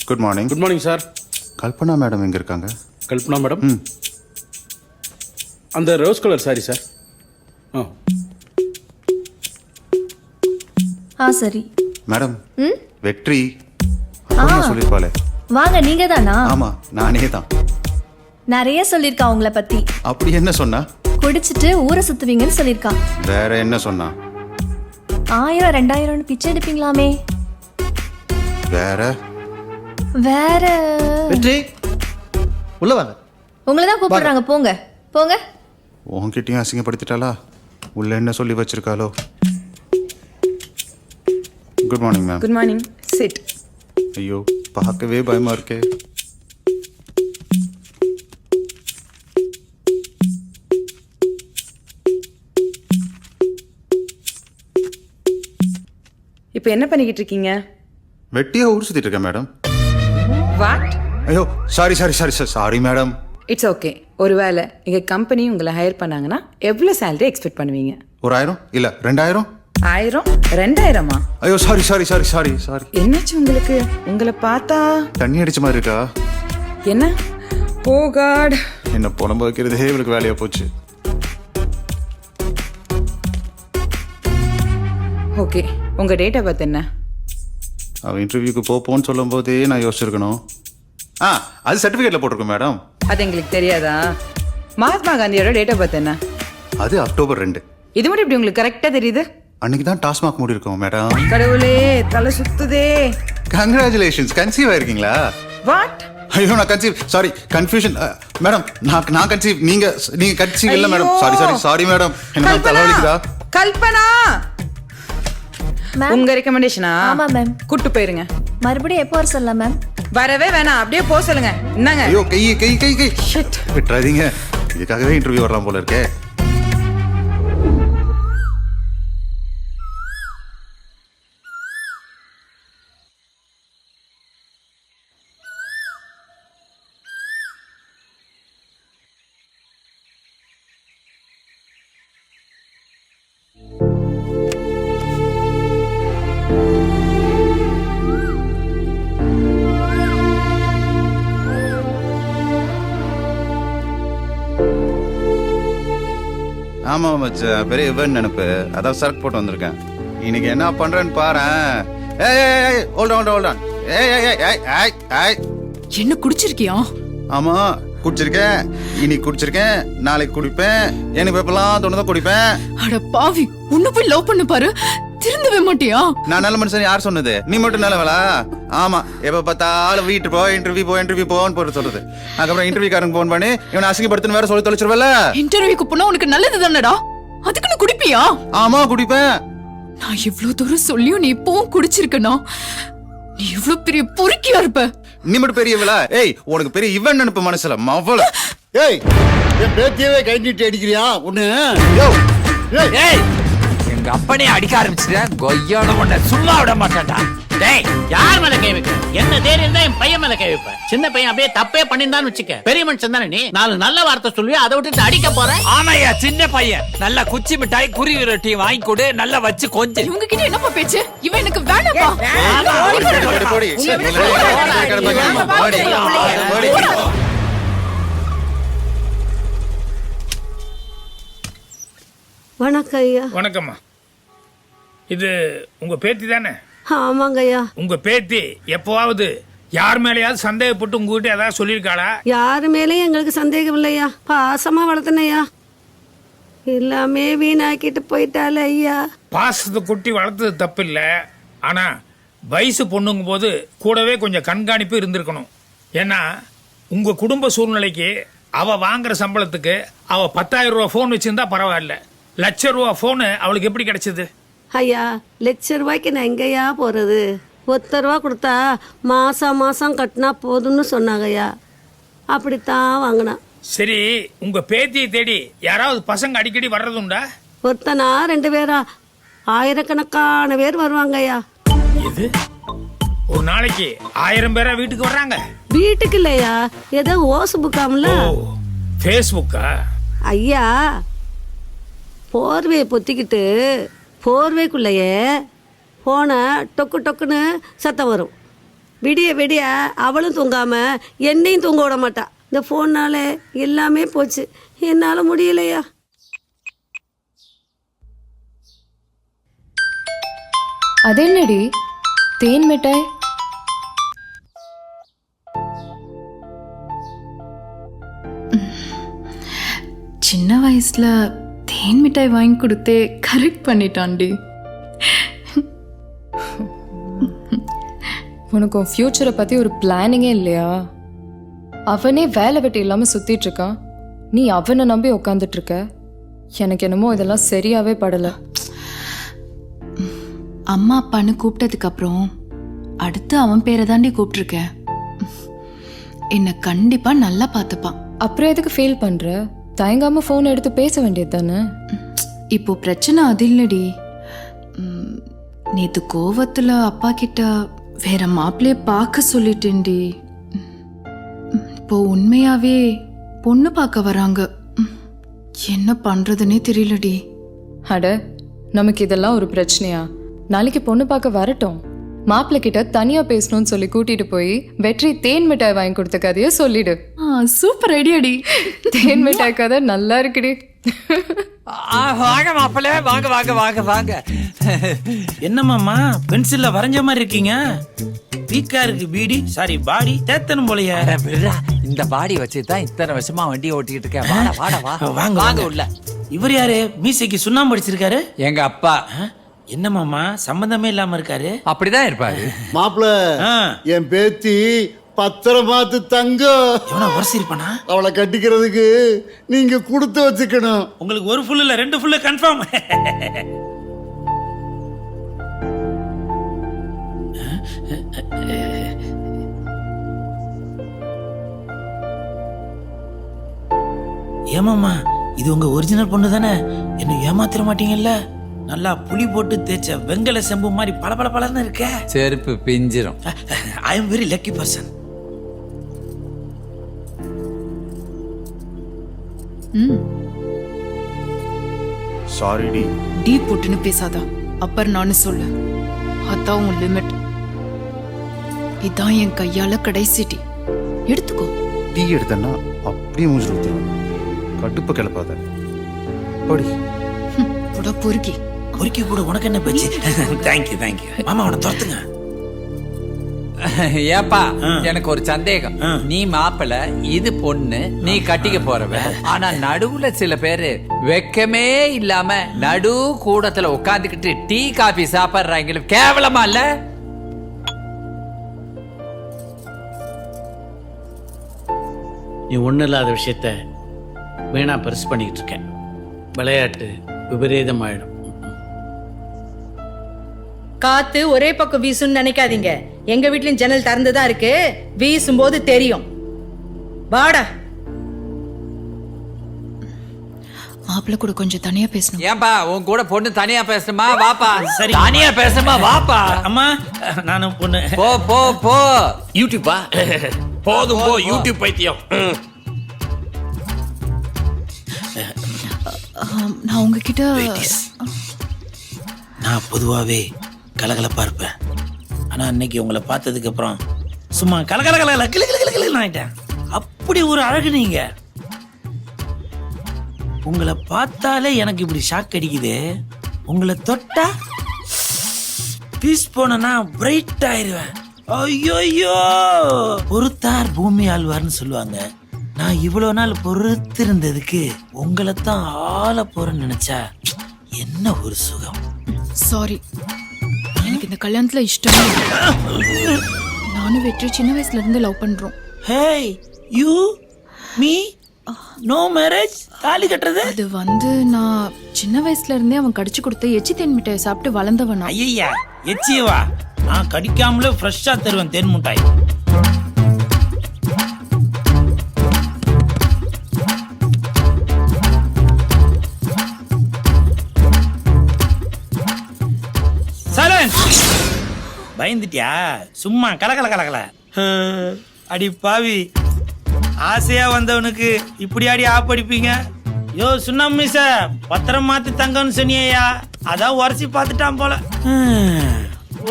Good morning. Good morning sir. Kalpana madam எங்க இருக்காங்க? கல்பனா மேடம் அந்த ரோஸ் கலர் சாரி சார். சரி மேடம். வெற்றி சொல்லிருப்பாளே. வாங்க, நீங்க தானா? ஆமா, நானே தான். நிறைய சொல்லிருக்கா உங்களை பத்தி. அப்படி என்ன சொன்னா? குடிச்சிட்டு ஊரை சுத்துவீங்கன்னு சொல்லிருக்கா. வேற என்ன சொன்னா? 1000 2000 பிச்சை எடுப்பீங்களாமே. வேற வேற வெற்றி உள்ள வாங்க. உங்களை தான் கூப்பிடுறாங்க, போங்க போங்க. உன்கிட்டயும் அசிங்கப்படுத்திட்டாளா? உள்ள என்ன சொல்லி வச்சிருக்காளோ? Good morning ma'am. Good morning. Sit. ஐயோ, பார்க்கவே பயமா இருக்கே. இப்போ என்ன பண்ணிக்கிட்டு இருக்கீங்க? வெட்டியா ஊர் சுத்திட்டு இருக்கேன் மேடம். வாட்? ஐயோ, சாரி மேடம். It's okay. ஒருவேளை எங்க கம்பெனி உங்களை ஹையர் பண்ணாங்கன்னா எவ்வளவு சேலரி எக்ஸ்பெக்ட் பண்ணுவீங்க? ஒரு 1000 இல்ல 2000. 1000 2000மா? ஐயோ, சாரி. என்னாச்சு உங்களுக்கு? உங்களை பார்த்தா தண்ணி அடிச்ச மாதிரி இருக்கா? என்ன? ஓ காட். என்ன புலம்ப வைக்கிறதே இவளுக்கு வேலையா போச்சு. ஓகே, உங்க டேட் ஆஃப் பர்த் என்ன? அவன் இன்டர்வியூக்கு போப்போன்னு சொல்லும் போதே நான் யோசிச்சிருக்கணும். அது சர்டிஃபிகேட்ல போட்டிருக்கோம் மேடம். அது எங்களுக்கு தெரியாதா? மகாத்மா காந்தியோட டேட் ஆஃப் பர்த் என்ன? அது அக்டோபர் 2. இது மட்டும் இப்படி உங்களுக்கு கரெக்டா தெரியுது? அன்னைக்கு தான் டாஸ்மாக் மூடி இருக்கோம் மேடம். கடவுளே, தலை சுத்துதே. கங்க்ராச்சுலேஷன்ஸ். கன்சீவ் ஆயிருக்கீங்களா? வாட்? ஐயோ, நான் கன்சீவ். Sorry, confusion madam. நான் கன்சீவ். நீங்க கன்சீவ் இல்ல மேடம். Sorry madam. என்ன தலைவலிக்குதா? கல்பனா, உங்க ரெக்கமெண்டேஷனா? ஆமா மேம். கூட்டு போயிருங்க. மறுபடியும் எப்போ வர சொல்லலாம் மேம்? வரவே வேணாம், அப்படியே போக சொல்லுங்க. என்னங்க? ஐயோ, கை விட்டுறாதீங்க. இதுக்காகவே இன்டர்வியூ வரலாம் போல இருக்கே. ஆமா மச்சான், பெரிய இவன் நினைப்பு. அதான் சரக்கு போட்டு வந்திருக்கேன். இன்னைக்கு என்ன பண்றேன்னு பாரு. ஏய் ஹோல்ட் ஆன். ஏய் என்ன குடிச்சிருக்கியா? ஆமா குடிச்சிருக்கேன். இன்னைக்கு குடிச்சிருக்கேன், நாளைக்கு குடிப்பேன். எனக்கு எப்பெல்லாம் தோணுதான் குடிப்பேன். அட பாவி, உன்னை போய் லவ் பண்ண பாரு, திருந்தவே மாட்டியா? நான் நல்ல மனுஷன் யார் சொன்னது? நீ மட்டும் நல்லவளா? ஆமா, எப்ப பார்த்தாலும் வீட்டு போ, இன்டர்வியூ போன்னு போட்டு சொல்றது. அதுக்கப்புறம் இன்டர்வியூக்காரங்க போன் பண்ணி இவனை அசிங்கப்படுத்துன்னு வேற சொல்லி தொலைச்சிருவல. இன்டர்வியூக்கு போனா உனக்கு நல்லது தானடா, அதுக்கு நீ குடிப்பியா? ஆமா குடிப்பேன். நான் இவ்ளோ தூரம் சொல்லியும் நீ இப்பவும் குடிச்சிருக்கனா? நீ இவ்ளோ பெரிய பொறுக்கியா இருப்ப. நீ மட்டும் பெரியவளா? ஏய், உனக்கு பெரிய இவன் நினைப்பு மனசுல மவள. ஏய், என் பேத்தியவே கை நீட்டி அடிக்கிறியா ஒண்ணு? ஏய், எங்க அப்பனே அடிக்க ஆரம்பிச்சுட்டேன். கொய்யோட உன்னை சும்மா விட மாட்டேன்டா. டேய், யார் மேல கை வைக்க? என்ன தைரியம் தான் என் பையன் மேல கை வைப்பேன். சின்ன பையன் அப்படியே தப்பே பண்ணிருந்தான்னு வச்சுக்க, பெரிய மனுஷன் தானே நீ. 4 நல்ல வார்த்தை சொல்லுவியா, அதை விட்டுட்டு அடிக்க போற? ஆமாய்யா, சின்ன பையன். நல்ல குச்சி மிட்டாய் குருவி ரொட்டி வாங்கி கொடு, நல்லா வச்சு கொஞ்சம். இவங்க கிட்ட என்னப்பா பேச்சு? இவன் எனக்கு வேணாப்பா. வணக்கம் ஐயா. வணக்கம்மா. இது உங்க பேத்தி தானே? ஆமாங்க ஐயா. உங்க பேத்தி எப்பவாவது யார் மேலேயாவது சந்தேகப்பட்டு உங்ககிட்ட ஏதாவது சொல்லியிருக்காளா? யாரு மேலேயும் எங்களுக்கு சந்தேகம் இல்லையா, பாசமா வளர்த்தனையா. எல்லாமே வீணாக்கிட்டு போயிட்டாலே ஐயா. பாசத்தை கொட்டி வளர்த்தது தப்பு இல்லை, ஆனா வயசு பொண்ணுங்கும் போது கூடவே கொஞ்சம் கண்காணிப்பு இருந்திருக்கணும். ஏன்னா உங்க குடும்ப சூழ்நிலைக்கு அவ வாங்குற சம்பளத்துக்கு அவ 10,000 ரூபா போன் வச்சிருந்தா பரவாயில்ல, ₹1,00,000 போனு அவளுக்கு எப்படி கிடைச்சது? ஐயா, ₹1,00,000 நான் எங்கேயா போறது? ₹1 கொடுத்தா மாசம் கட்டினா போதும்னு சொன்னாங்க ஐயா. அப்படித்தான் வாங்கினா. சரி, உங்க பேத்தியை தேடி யாராவது பசங்க அடிக்கடி வர்றதுண்டா? ஒருத்தனா 2 பேரா? ஆயிரக்கணக்கான பேர் வருவாங்க ஐயா. இது ஒரு நாளைக்கு 1000 பேரா வீட்டுக்கு வர்றாங்க? வீட்டுக்கு இல்லையா, ஏதோ ஓசு புக்காமல. ஃபேஸ்புக்கா? ஐயா, போர்வையை பொத்திக்கிட்டு போர்வைக்குள்ளையே போன டொக்கு டொக்குன்னு சத்தம் வரும். விடிய அவளும் தூங்காம என்னையும் தூங்க விட மாட்டா. இந்த போன்னால எல்லாமே போச்சு, என்னால முடியலையா. அது என்னடி தேன் மிட்டாய்? சின்ன வயசுல தேன் மிட்டாய் வாங்கி கொடுத்தே கரெக்ட் பண்ணிட்டான்டி. உனக்கு உன் ஃபியூச்சரை பத்தி ஒரு பிளானிங்கே இல்லையா? அவனே வேலை வெட்டி இல்லாம சுத்திட்டு இருக்கான், நீ அவனை நம்பி உட்காந்துட்டு இருக்க. எனக்கு என்னமோ இதெல்லாம் சரியாவே படல. அம்மா அப்பான்னு கூப்பிட்டதுக்கு அப்புறம் அடுத்து அவன் பேரை தாண்டி கூப்பிட்டுருக்கேன். என்னை கண்டிப்பா நல்லா பார்த்துப்பான். அப்புறம் எதுக்கு ஃபீல் பண்ற? தயங்காம ஃபோன் எடுத்து பேச வேண்டியது தானே. இப்போ பிரச்சனை அது இல்லடி. நேத்து கோவத்துல அப்பா கிட்ட வேற மாப்பிள்ளைய பார்க்க சொல்லிட்டேன்டி. இப்போ உண்மையாவே பொண்ணு பார்க்க வராங்க. என்ன பண்றதுன்னே தெரியலடி. அட, நமக்கு இதெல்லாம் ஒரு பிரச்சனையா? நாளைக்கு பொண்ணு பார்க்க வரட்டும், மாப்பிள்ளை கிட்ட தனியா பேசணும்னு சொல்லி கூட்டிட்டு போய் வெற்றி தேன் மிட்டாய் வாங்கி கொடுத்த கதையை சொல்லிடு. சூப்பர் ஐடியாடி. தேன் மிட்டாய் கதை நல்லா இருக்குடி. வாங்க மாப்பிள்ள, வாங்க வாங்க வாங்க வாங்க. என்னமாமா பென்சில்ல வரைஞ்ச மாதிரி இருக்கீங்க? வீக்கா இருக்கு பீடி, சாரி பாடி தேத்தனும் போலயே. இந்த பாடி வச்சுதான் இத்தனை வருஷமா வண்டி ஓட்டிட்டு இருக்கேன். வாடா வாடா வா. வாங்க வாங்க உள்ள. இவர் யாரு? மீசைக்கு சுண்ணாம்பு அடிச்சிருக்காரு? எங்க அப்பா. என்ன மாமா சம்பந்தமே இல்லாம இருக்காரு? அப்படிதான் இருப்பாரு. மாப்பிள்ள, என் பேத்தி பத்திரமாத்து தங்கம். எவனா வரிசிருப்பானா? அவளை கட்டிக்கிறதுக்கு நீங்க கொடுத்து வச்சுக்கணும். உங்களுக்கு ஒரு ஃபுல் இல்ல 2 ஃபுல் கன்ஃபார்ம். ஏமாமா, இது உங்க ஒரிஜினல் பொண்ணு தானே? என்ன ஏமாத்திர மாட்டீங்கல்ல? நல்லா புளி போட்டு தேய்ச்ச வெங்கல செம்பு மாதிரி பளபளன்னு இருக்க. செருப்பு பிஞ்சிரும். I am very lucky person. Sorry டி. டீ போட்டுன்னு பேசாதா, அப்பர் நானு சொல்லு. அதான் உன் லிமிட். இதான் என் கையால கடைசி டீ. எடுத்துக்கோ. டீ எடுத்தேன்னா அப்படியே மூஞ்சி ஊத்துவேன். கடுப்ப கிளப்பாத. ஓடி கூட பொறுக்கி பொறுக்கி கூட உனக்கு என்ன பேச்சு? Thank you thank you. மாமா அவனை துரத்துங்க. ஏப்பா எனக்கு ஒரு சந்தேகம். நீ மாப்பிள்ள, இது பொண்ணு, நீ கட்டிக்க போறவ. ஆனா நடுவுல சில பேரு வெக்கமே இல்லாம நடு கூடத்துல உட்காந்துக்கிட்டு டீ காபி சாப்பிடுறாங்க. கேவலமா இல்ல? நீ ஒன்றும் இல்லாத விஷயத்த வீணா பெருசு பண்ணிக்கிட்டு இருக்கேன். விளையாட்டு விபரீதமாயிடும். காத்து ஒரே பக்கம் வீசுன்னு நினைக்காதீங்க. எங்க வீட்லயும் ஜன்னல் திறந்துதான் இருக்கு, வீசும் போது தெரியும். வாடா. மாப்பிள்ள கூட கொஞ்சம் தனியா பேசணும். ஏன்பா உன் கூட பொண்ணு தனியா பேசணுமா? வாப்பா. சரி தனியா பேசணுமா? வாப்பா. அம்மா நானும் பொண்ணு. போ போ போ. யூடியூப்பா? போதும் போ, யூடியூப் பைத்தியம். நான் உங்ககிட்ட நான் பொதுவாகவே கலகலப்பா இருப்பேன். ஆனா அன்னைக்கு உங்களை பார்த்ததுக்கு அப்புறம் சும்மா கலகல கிளு ஆயிட்டேன். அப்படி ஒரு அழகு நீங்க. உங்களை பார்த்தாலே எனக்கு இப்படி ஷாக் அடிக்குது. உங்களை தொட்டா பீஸ் போனா பிரைட் ஆயிருவேன். ஐயோ, பொறுத்தார் பூமி ஆழ்வார்னு சொல்லுவாங்க. நான் இவ்வளவு நாள் பொறுத்து இருந்ததுக்கு உங்களை தான் ஆள போறேன்னு நினைச்சா என்ன ஒரு சுகம். சாரி, எனக்கு இந்த கல்யாணத்துல இஷ்டம். நானும் வெற்றி சின்ன வயசுல இருந்து லவ் பண்றோம். Hey you me no marriage. தாலி கட்டுறது அது வந்து நான் சின்ன வயசுல இருந்தே அவன் கடிச்சு கொடுத்த எச்சி தேன் மிட்டாயை சாப்பிட்டு வளர்ந்தவனா. ஐயா எச்சியவா? நான் கடிக்காமலே ஃப்ரெஷ்ஷா தருவேன் தேன் மிட்டாய். பயந்துட்டியா? சும்மா கலகல. அடி பாவி, ஆசையா வந்தவனுக்கு இப்படி அடி ஆப்படிப்பீங்க. யோ சுண்ணாம்பு மீச, பத்திரம் மாத்தி தங்கன்னு சொன்னியா, அதான் உரசி பார்த்துட்டான் போல.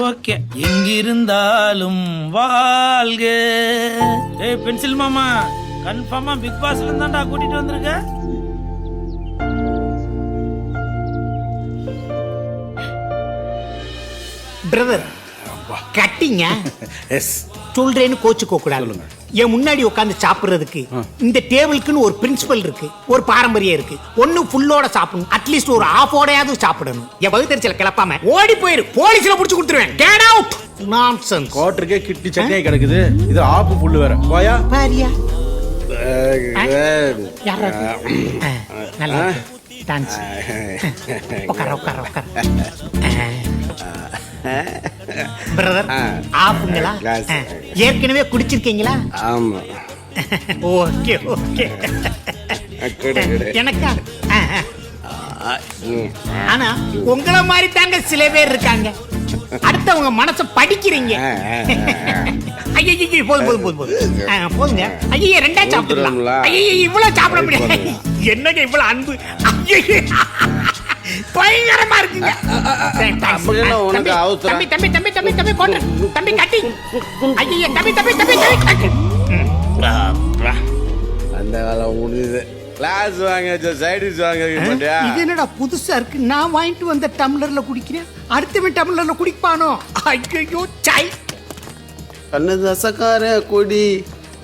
ஓகே, எங்கிருந்தாலும் வாழ்க. ஏய் பென்சில் மாமா, கன்ஃபார்மா பிக் பாஸ்ல இருந்தாண்டா கூட்டிட்டு வந்திருக்க. பிரதர் கட்டிங்க சொல்றேன்னு கோச்சுக்க கூடாது. என் முன்னாடி உட்காந்து சாப்பிடுறதுக்கு இந்த டேபிளுக்குன்னு ஒரு பிரின்சிபல் இருக்கு, ஒரு பாரம்பரியம் இருக்கு. ஒண்ணு ஃபுல்லோட சாப்பிடணும், அட்லீஸ்ட் ஒரு ஆஃபோடையாவது சாப்பிடணும். என் பகுத்தறிச்சல கிளப்பாம ஓடி போயிரு, போலீஸ்ல புடிச்சு கொடுத்துருவேன். Get out. நான்சென்ஸ். கோட்டருக்கே கிட்டி சட்னியை கிடக்குது, இது ஆப்பு புல்லு வேற. போயா பாரியா யாரா நல்லா டான்ஸ். உட்கார பிரதர், ஆப்புங்களா? ஏற்கனவே குடிச்சிருக்கீங்களா? ஆமா. Okay okay. எனக்கா? ஆனா உங்களை மாதிரி தாங்க சில பேர் இருக்காங்க, அடுத்தவங்க மனச படிக்கிறீங்க. ஐயோ போதும் போதுங்க. ஐயோ ரெண்டா சாப்பிடலாம். ஐயோ இவ்வளவு சாப்பிட முடியாது. என்னங்க இவ்வளவு அன்பு? பயங்கரமா இருக்குங்க. உனக்கு அவசரம். தம்பி போட்டு தம்பி கட்டி. ஐயோ தம்பி. அந்த காலம் முடியுது. கிளாஸ் வாங்க, சைடிஸ் வாங்க. இது என்னடா புதுசா இருக்கு? நான் வாங்கிட்டு வந்த டம்ளர்ல குடிக்கிறேன், அடுத்தவன் டம்ளர்ல குடிப்பானோ? ஐயோ சாய். கண்ணு தசக்கார குடி,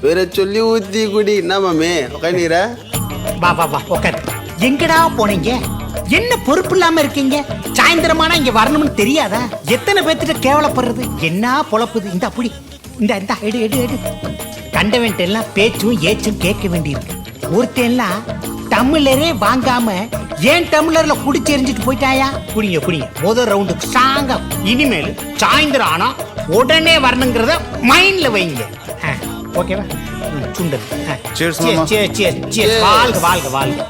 வேற சொல்லி ஊத்தி குடி. என்ன மாமே உட்காந்துற? வா உட்காரு. எங்கடா போனீங்க? என்ன பொறுப்பு இல்லாம இருக்கீங்க? சாயந்தரமானா இங்க வரணும்னு தெரியாதா? எத்தனை பேர்த்திட்ட கேவலப்படுறது? என்ன பொழப்புது? இந்த அப்படி இந்த எடு. கண்டவன்ட்டு எல்லாம் பேச்சும் ஏச்சும் கேட்க வேண்டியிருக்கு. ஒருத்தெல்லாம் டம்ளரே வாங்காம ஏன் டம்ளர்ல குடிச்சு எரிஞ்சிட்டு போயிட்டாயா? குடிங்க முதல் ரவுண்டுக்கு ஸ்ட்ராங்கா. இனிமேல் சாயந்தரம் ஆனா உடனே வரணுங்கிறத மைண்ட்ல வைங்க. ஓகேவா? சுண்டல். வாழ்க.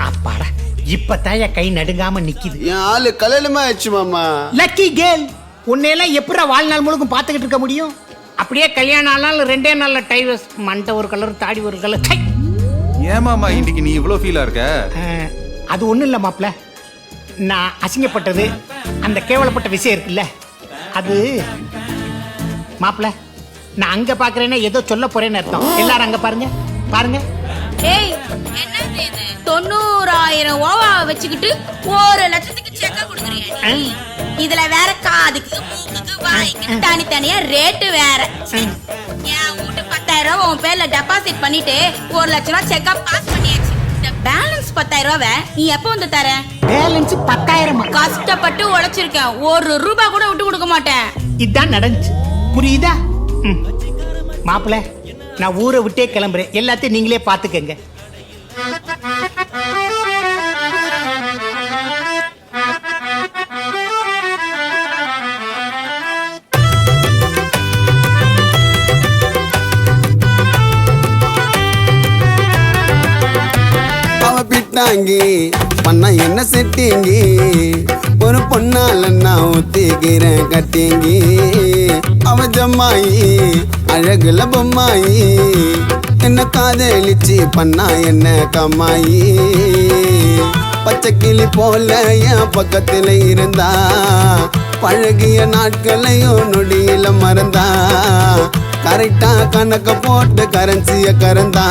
அப்பாடா, இப்பதான் என் கை நடுங்காம நிக்குது. என் ஆளு கல்யாணமா ஆயிடுச்சு மாமா. Lucky girl. உன்னையெல்லாம் எப்படா வாழ்நாள் முழுக்கும் பாத்துக்கிட்டு இருக்க முடியும்? அப்படியே கல்யாணம் ஆனாலும் 2 நாள்ல டைவர்ஸ். மண்டை ஒரு கலர், தாடி ஒரு கலர். ஏமாமா இன்னைக்கு நீ இவ்வளவு ஃபீலா இருக்க? அது ஒண்ணும் இல்ல மாப்ள, நான் அசிங்கப்பட்டது, அந்த கேவலப்பட்ட விஷயம் இருக்குல்ல, அது மாப்ள நான் அங்க பாக்குறேன்னா ஏதோ சொல்ல போறேன்னு அர்த்தம். எல்லாரும் அங்க பாருங்க. பாருங்க. ஏய் என்னது இது 90,000 ஓவா வச்சுக்கிட்டு 1 லட்சத்துக்கு செக்க கொடுக்குறீங்க. இதுல வேற காதுக்கு மூக்குக்கு வாய்க்கு தனித்தனியா ரேட்டு வேற. என் வீட்டு 10,000 உன் பேர்ல டெபாசிட் பண்ணிட்டு 1 லட்சம் ரூபாய் செக்கா பாஸ் பண்ணியாச்சு. இந்த பேலன்ஸ் 10,000 நீ எப்ப வந்து தர? பேலன்ஸ் 10,000. கஷ்டப்பட்டு உழைச்சிருக்கேன், 1 ரூபாய் கூட விட்டு கொடுக்க மாட்டேன். இதான் நடந்துச்சு, புரியுதா? மாப்பிள்ள, நான் ஊரை விட்டே கிளம்புறேன். எல்லாத்தையும் நீங்களே பாத்துக்கங்க. அவ பிட்டாங்கி பண்ண என்ன செட்டிங்கி, ஒரு பொண்ணால நான் ஊத்திக்கிறேன் கட்டிங்கி. அவ ஜம்மாயி அழகுல பொம்மாயி, என்ன காதலிச்சு பண்ணா என்ன கம்மாயி. பச்சை கிளி போல என் பக்கத்துல இருந்தா, பழகிய நாட்களையும் நொடியில மறந்தா. கரெக்டா கணக்க போட்டு கரன்சிய கறந்தா,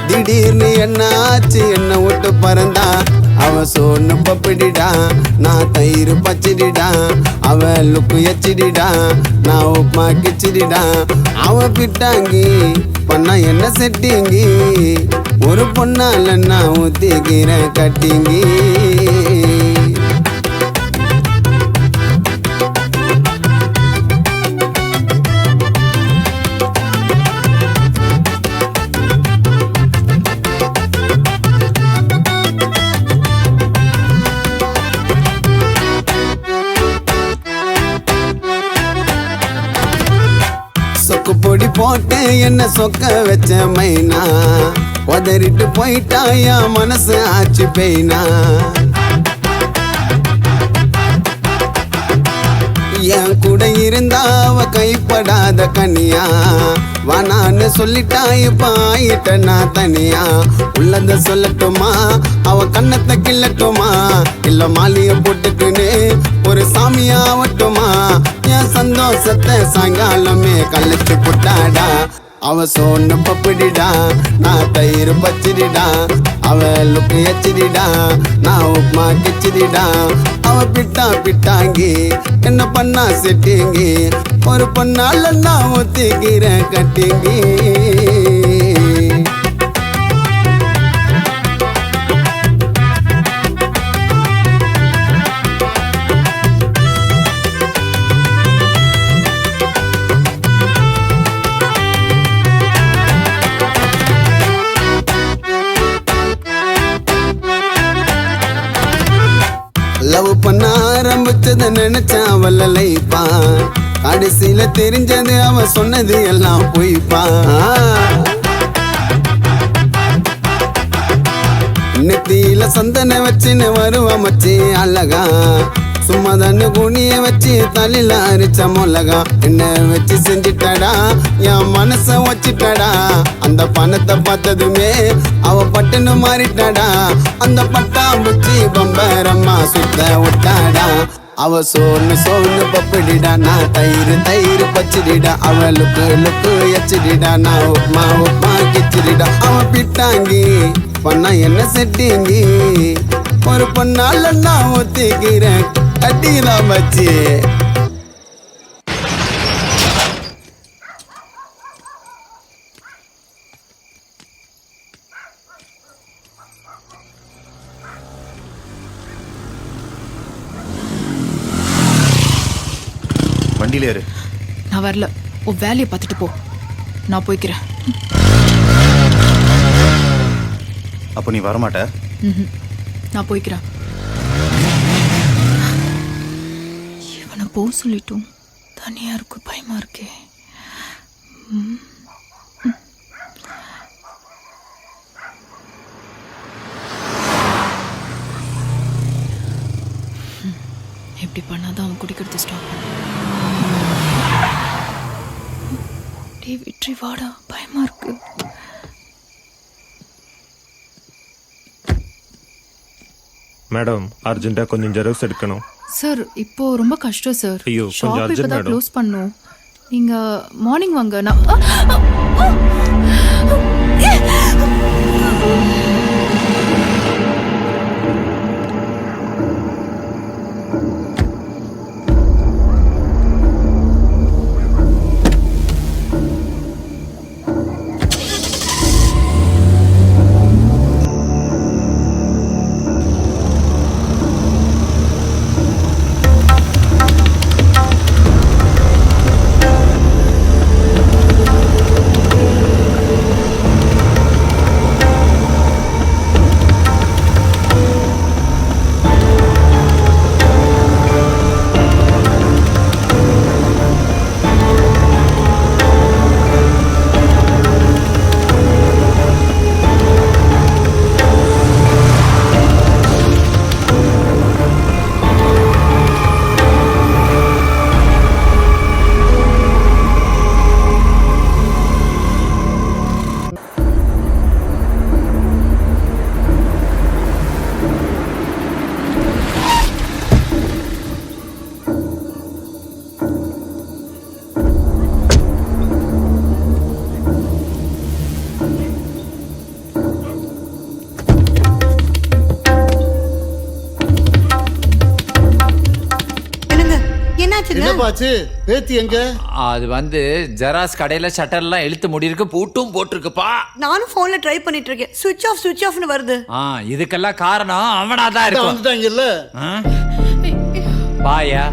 திடீர்னு என்ன ஆச்சு என்ன விட்டு பறந்தா. அவ சோன்னு பப்பிடிடா, நான் தயிர் பச்சிடிடா. அவ லுக்கு எச்சிடிடா, நான் உப்மா கிச்சிடிடா. அவ பிட்டாங்கி பண்ணா என்ன செட்டிங்கி, ஒரு பொண்ணால நான் ஊத்திக்கிறேன் கட்டிங்கி. சொக்கு பொடி போட்டு என்ன சொக்க வச்ச மைனா, உதறிட்டு போயிட்டா என் மனசு ஆச்சு பெயினா. என் கூட இருந்தா அவ கைப்படாத கனியா, வானான்னு சொல்லிட்டா இப்ப ஆயிட்ட நான் தனியா. உள்ளத சொல்லட்டுமா, அவ கண்ணத்தை கிள்ளட்டுமா, இல்ல மாலிய போட்டுக்குன்னு ஒரு சாமியா ஆவட்டுமா. என் சந்தோஷத்தை சாயங்காலமே கழிச்சு புட்டாடா. அவ சோன்னு பப்பிடிடா, நான் தயிர் பச்சிடிடா. அவ லுக்கு எச்சிடிடா, நான் உப்மா கிச்சிடிடா. அவ பிட்டா பிட்டாங்கி என்ன பண்ணா செட்டிங்கி, ஒரு பொண்ணால நான் ஊத்திக்கிறேன் கட்டிங்கி. லவ் பண்ண ஆரம்பிச்சத நினைச்சா அவள லைப்பா, கடைசியில தெரிஞ்சது அவ சொன்னது எல்லாம் பொய்ப்பா. நெத்தியில சந்தன வச்சுன்னு வருவ மச்சி அழகா, சும்மா தண்ணு குனிய வச்சு தலையில அரிச்ச மொளகா. என்ன வச்சு செஞ்சிட்டடா, என் மனச வச்சிட்டடா. அந்த பணத்தை பார்த்ததுமே அவ பட்டுன்னு மாறிட்டாடா. அந்த பட்டாம்பூச்சி பம்பரம்மா சுத்த விட்டாடா. அவ சோன்னு சோன்னு பப்பிடிடா, நான் தயிர் தயிர் பச்சிடிடா. அவ லுக்கு லுக்கு எச்சிடிடா, நான் உப்மா உப்மா கிச்சிடிடா. அவ பிட்டாங்கி பண்ணா என்ன செட்டிங்கி, ஒரு பொண்ணால நான் ஊத்திக்கிறேன் கட்டிக்கலாம் மச்சி. வண்டியில ஏறு. நான் வரல, உன் வேலையை பார்த்துட்டு போ, நான் போய்க்கிறேன். அப்ப நீ வரமாட்ட? நான் போய்க்கிறேன். இவனை போக சொல்லிட்டும் தனியா இருக்கு, பயமா இருக்கே. எப்படி பண்ணாதான் அவன் குடிக்கிறது ஸ்டாப். டே விட்ரி வாடா, பயமா இருக்கு. மேடம், அர்ஜென்ட்டா கொஞ்சம் ஜெராக்ஸ் எடுக்கணும். சார் இப்போ ரொம்ப கஷ்டம் சார். ஐயோ, கொஞ்சம் ஷாப் அர்ஜென்ட் இப்பதான் மேடம். க்ளோஸ் பண்ணோம். நீங்க மார்னிங் வாங்க. நான் என்னாச்சுங்க என்னப்பாச்சு பேத்தி எங்க? அது வந்து ஜெராக்ஸ் கடையில ஷட்டர் எல்லாம் இழுத்து மூடி இருக்கு, பூட்டும் போட்டிருக்குப்பா. நானும் போன்ல ட்ரை பண்ணிட்டு இருக்கேன், சுவிட்ச் ஆஃப்னு வருது. இதுக்கெல்லாம் காரணம் அவனாதான் இருக்கும். வந்துட்டாங்கல்ல. பாயா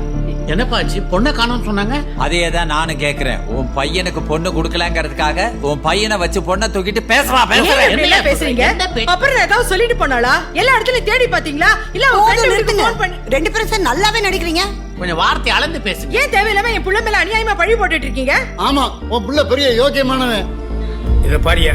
என்னப்பாச்சு? பொண்ணை காணோம்னு சொன்னாங்க. அதேதான் நானும் கேக்குறேன். உன் பையனுக்கு பொண்ணு கொடுக்கலங்கிறதுக்காக உன் பையனை வச்சு பொண்ணை தூக்கிட்டு பேசுறான். என்ன பேசுறீங்க? அப்புறம் ஏதாவது சொல்லிட்டு போனாளா? எல்லா இடத்துலயும் தேடி பாத்தீங்களா? இல்ல ரெண்டு பேரும் நல்லாவே நடிக்கிறீங்க. கொஞ்சம் வார்த்தை அளந்து பேசுங்க. ஏன் தேவையில்லாம என் புள்ள மேல அநியாயமா பழி போட்டுட்டு இருக்கீங்க? ஆமா, உன் புள்ள பெரிய யோக்கியமானவன். இத பாரியா,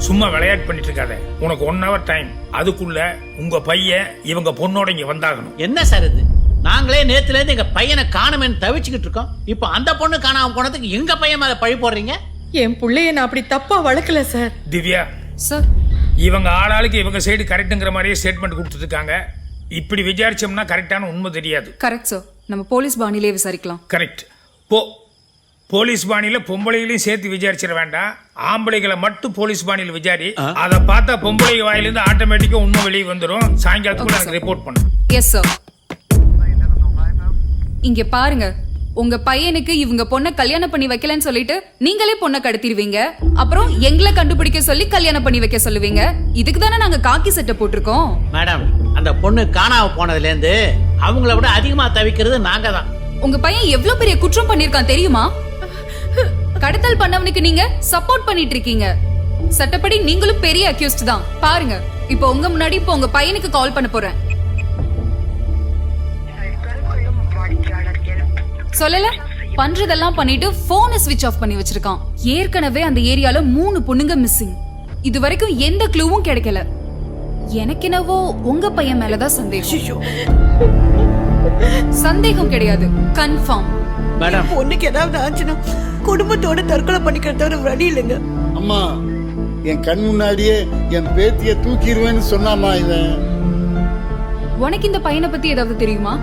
சும்மா விளையாட்டு பண்ணிட்டு இருக்காத. உனக்கு 1 hour டைம். அதுக்குள்ள உங்க பையன் இவங்க பொண்ணோட இங்க வந்தாகணும். என்ன சார் இது? நாங்களே நேத்துல இருந்து எங்க பையனை காணுமேன்னு தவிச்சுக்கிட்டு இருக்கோம். இப்போ அந்த பொண்ணு காணாம போனதுக்கு எங்க பையன் மேல பழி போடுறீங்க? என் புள்ளைய நான் அப்படி தப்பா வளர்க்கல சார். திவ்யா சார், இவங்க ஆளாளுக்கு இவங்க சைடு கரெக்ட்ங்கிற மாதிரியே ஸ்டேட்மெண்ட் கொடுத்துட்டு இருக்காங்க. இப்படி விசாரிச்சோம்னா கரெக்டான உண்மை தெரியாது. Correct sir. நம்ம போலீஸ் பாணிலே விசாரிக்கலாம். கரெக்ட். போலீஸ் பாணியில பொம்பளைகளையும் சேர்த்து விசாரிச்சிட வேண்டாம். ஆம்பளைகளை மட்டும் போலீஸ் பாணியில் விசாரி. அதை பார்த்தா பொம்பளை வாயிலிருந்து ஆட்டோமேட்டிக்கா உண்மை வெளியே வந்துடும். சாயங்காலத்துக்குள்ள எனக்கு ரிப்போர்ட் பண்ணும். Yes sir. இங்க பாருங்க, உங்க பையனுக்கு இவங்க பொண்ணை கல்யாணம் பண்ணி வைக்கலன்னு சொல்லிட்டு நீங்களே பொண்ணை கடத்திடுவீங்க. அப்புறம் எங்களை கண்டுபிடிக்க சொல்லி கல்யாணம் பண்ணி வைக்க சொல்லுவீங்க. இதுக்கு தானே நாங்க காக்கி சட்டை போட்டிருக்கோம். மேடம், அந்த பொண்ணு காணாம போனதுல இருந்து அவங்கள விட அதிகமா தவிக்கிறது நாங்க தான். உங்க பையன் எவ்வளவு பெரிய குற்றம் பண்ணிருக்கான் தெரியுமா? கடத்தல் பண்ணவனுக்கு நீங்க சப்போர்ட் பண்ணிட்டு இருக்கீங்க. சட்டப்படி நீங்களும் பெரிய அக்யூஸ்ட் தான். பாருங்க, இப்போ உங்க முன்னாடி இப்போ உங்க பையனுக்கு கால் பண்ண போறேன். சொல்லல, பண்றதெல்லாம் பண்ணிட்டு போனை ஸ்விட்ச் ஆஃப் பண்ணி வச்சிருக்கான். ஏற்கனவே அந்த ஏரியால 3 பொண்ணுங்க மிஸ்ஸிங். இது வரைக்கும் எந்த க்ளூவும் கிடைக்கல. எனக்கு என்னவோ உங்க பையன் மேலதான் சந்தேகம். சந்தேகம் கிடையாது, கன்ஃபார்ம். மேடம், பொண்ணுக்கு ஏதாவது ஆச்சுன்னா குடும்பத்தோட தற்கொலை பண்ணிக்கிறத வழி இல்லைங்க. அம்மா, என் கண் முன்னாடியே என் பேத்திய தூக்கிடுவேன்னு சொன்னாமா இவன். உனக்கு இந்த பையனை பத்தி ஏதாவது தெரியுமா?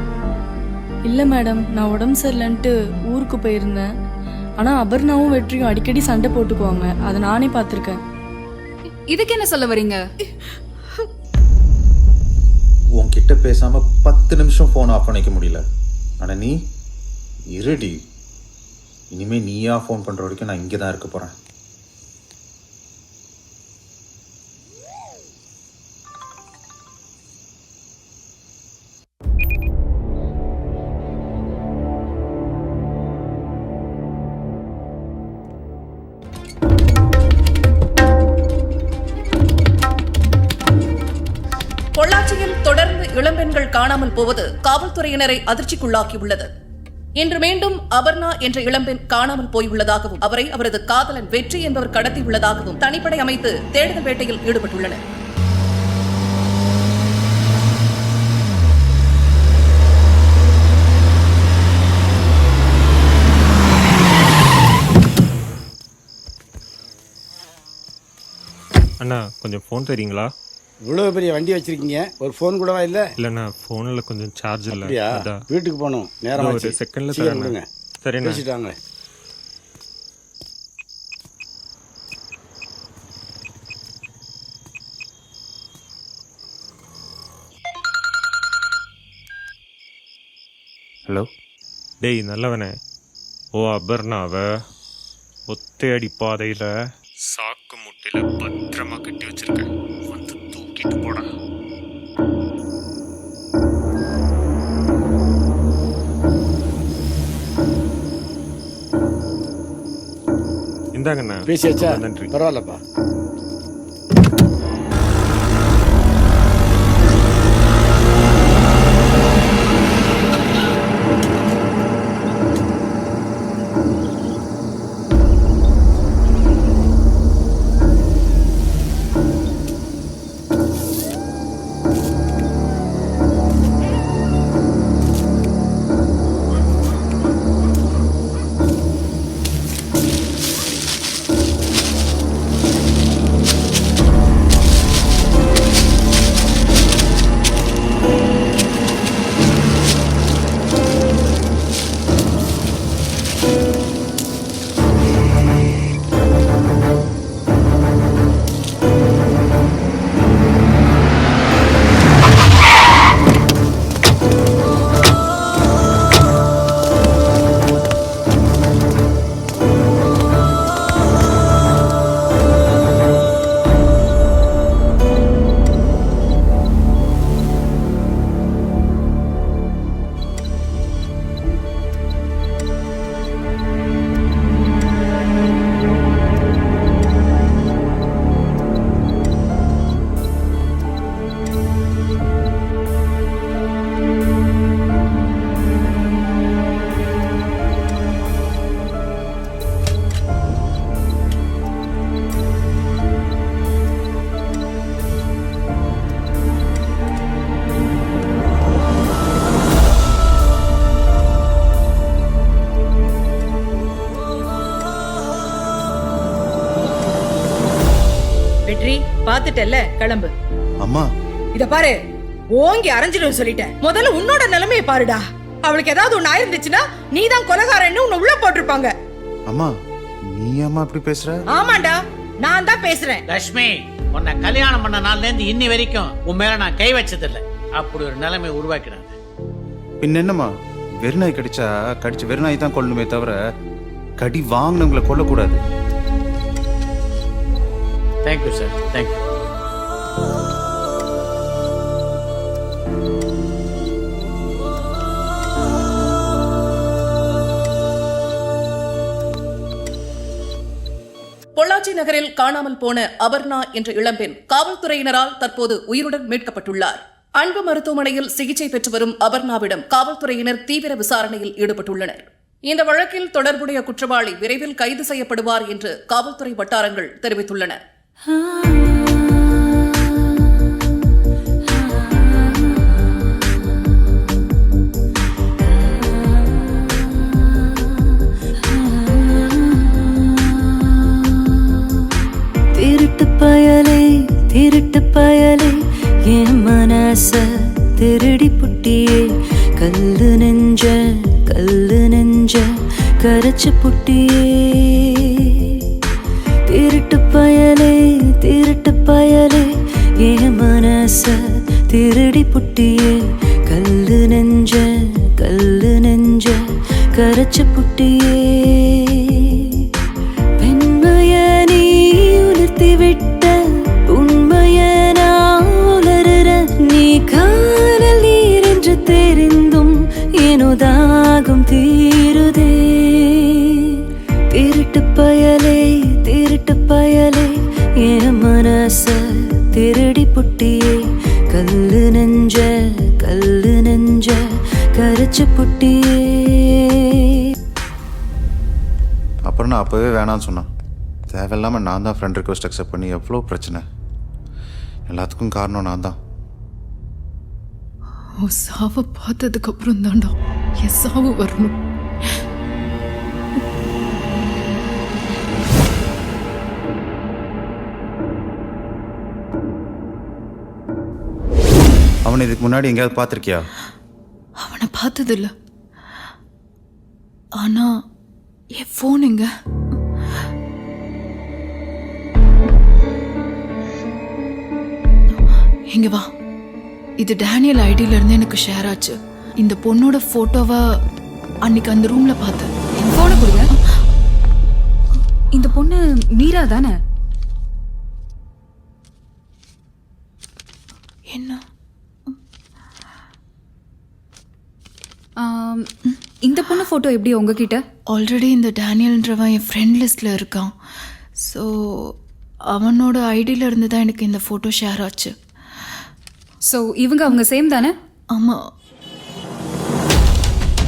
இல்லை மேடம், நான் உடம்பு சரியில்லைன்ட்டு ஊருக்கு போயிருந்தேன். ஆனால் அபர்ணாவும் வெற்றியும் அடிக்கடி சண்டை போட்டுக்குவாங்க. அதை நானே பார்த்துருக்கேன். இதுக்கு என்ன சொல்ல வரீங்க? உன்கிட்ட பேசாம 10 நிமிஷம் போன் ஆஃப் பண்ணிக்க முடியல. ஆனா நீ இருடி. இனிமே நீயா போன் பண்ற வரைக்கும் நான் இங்கே தான் இருக்க போறேன். பொள்ளாச்சியில் தொடர்ந்து இளம்பெண்கள் காணாமல் போவது காவல்துறையினரை அதிர்ச்சிக்குள்ளாக்கியுள்ளது. இன்று மீண்டும் அபர்ணா என்ற இளம்பெண் காணாமல் போயுள்ளதாகவும் அவரை அவரது காதலன் வெற்றி என்பவர் கடத்தியுள்ளதாகவும் தனிப்படை அமைத்து தேடுதல் வேட்டையில் ஈடுபட்டுள்ளனர். அண்ணா, கொஞ்சம் ஃபோன் தரீங்களா? இவ்வளோ பெரிய வண்டி வச்சிருக்கீங்க, ஒரு ஃபோன் கூடவா இல்லை? இல்லைண்ணா, ஃபோனில் கொஞ்சம் சார்ஜ் இல்லை. அதான் வீட்டுக்கு போகணும், நேரம் ஒரு செகண்டில் தரேன். சரிண்ணா, பேசிட்டாங்க. ஹலோ. டேய் நல்லவனே, அபர்ணாவை ஒத்தையடி பாதையில் சாக்கு முட்டையில் பத்திரமா கட்டி வச்சிருக்கேன். வந்து தூக்கிட்டு போடா. இந்தாங்கண்ணா. பேசியாச்சா? நன்றி. பரவாயில்லப்பா. பாத்துட்டல்ல, கிளம்பு. அம்மா இத பாரு, ஓங்கி அரைஞ்சிடும் சொல்லிட்டேன். முதல்ல உன்னோட நிலைமையை பாருடா. அவளுக்கு ஏதாவது ஒண்ணு ஆயிருந்துச்சுன்னா நீதான் கொலைகாரன்னு உன்னை உள்ள போட்டிருப்பாங்க. அம்மா நீ அம்மா இப்படி பேசுற? ஆமாண்டா, நான் தான் பேசுறேன். லட்சுமி, உன்னை கல்யாணம் பண்ண நாள்ல இருந்து இன்னி வரைக்கும் உன் மேல நான் கை வச்சதில்லை. அப்படி ஒரு நிலைமை உருவாக்கினாங்க. பின்ன என்னம்மா, வெறுநாய் கடிச்சா கடிச்சு வெறுநாய் தான் கொல்லணுமே தவிர கடி வாங்கினவங்களை கொல்லக்கூடாது. Thank you sir, thank you. பொள்ளாச்சி நகரில் காணாமல் போன அபர்ணா என்ற இளம்பெண் காவல்துறையினரால் தற்போது உயிருடன் மீட்கப்பட்டுள்ளார். அன்பு மருத்துவமனையில் சிகிச்சை பெற்று வரும் அபர்ணாவிடம் காவல்துறையினர் தீவிர விசாரணையில் ஈடுபட்டுள்ளனர். இந்த வழக்கில் தொடர்புடைய குற்றவாளி விரைவில் கைது செய்யப்படுவார் என்று காவல்துறை வட்டாரங்கள் தெரிவித்துள்ளன. திருட்டு பயலே என் மனச திருடி புட்டியே, கல்லு நெஞ்ச கரைச்சு புட்டியே. திருட்டு பயலே என் மனச திருடி புட்டியே, கல்லு நெஞ்ச கரைச்சு புட்டியே. பெண்மைய நீ உணர்த்தி விட்ட காதல் நீர் என்று தெரிந்தும் எனதாகும் தீருதே. திருட்டு பயலே என் மனச திருடி புட்டியே, கல்லு நெஞ்ச கரைச்சு புட்டியே. அப்புறம் நான் அப்பவே வேணான்னு சொன்னேன். தேவையில்லாம நான் தான் ஃப்ரெண்ட் ரிக்வெஸ்ட் அக்செப்ட் பண்ணி எவ்வளோ பிரச்சனை. எல்லாத்துக்கும் காரணம் நான் தான். உன் சாவை பார்த்ததுக்கு அப்புறம் தாண்டா என் சாவு வரணும். அவனை இதுக்கு முன்னாடி எங்கேயாவது பார்த்துருக்கியா? அவனை பார்த்ததில்ல. ஆனா என் ஃபோன் எங்க? இங்க வா. இது டேனியல் ஐடியில இருந்து எனக்கு ஷேர் ஆச்சு. இந்த பொண்ணோட போட்டோவை அன்னைக்கு அந்த ரூம்ல பார்த்தேன். என் போனை கொடுங்க. இந்த பொண்ணு மீரா தானே? என்ன? இந்த பொண்ணு போட்டோ எப்படி உங்ககிட்ட? ஆல்ரெடி இந்த டேனியல்ன்றவன் என் ஃப்ரெண்ட் லிஸ்ட்ல இருக்கான். ஸோ அவனோட ஐடியில இருந்து தான் எனக்கு இந்த போட்டோ ஷேர் ஆச்சு. ஸோ அவங்க சேம் தானே? ஆமா.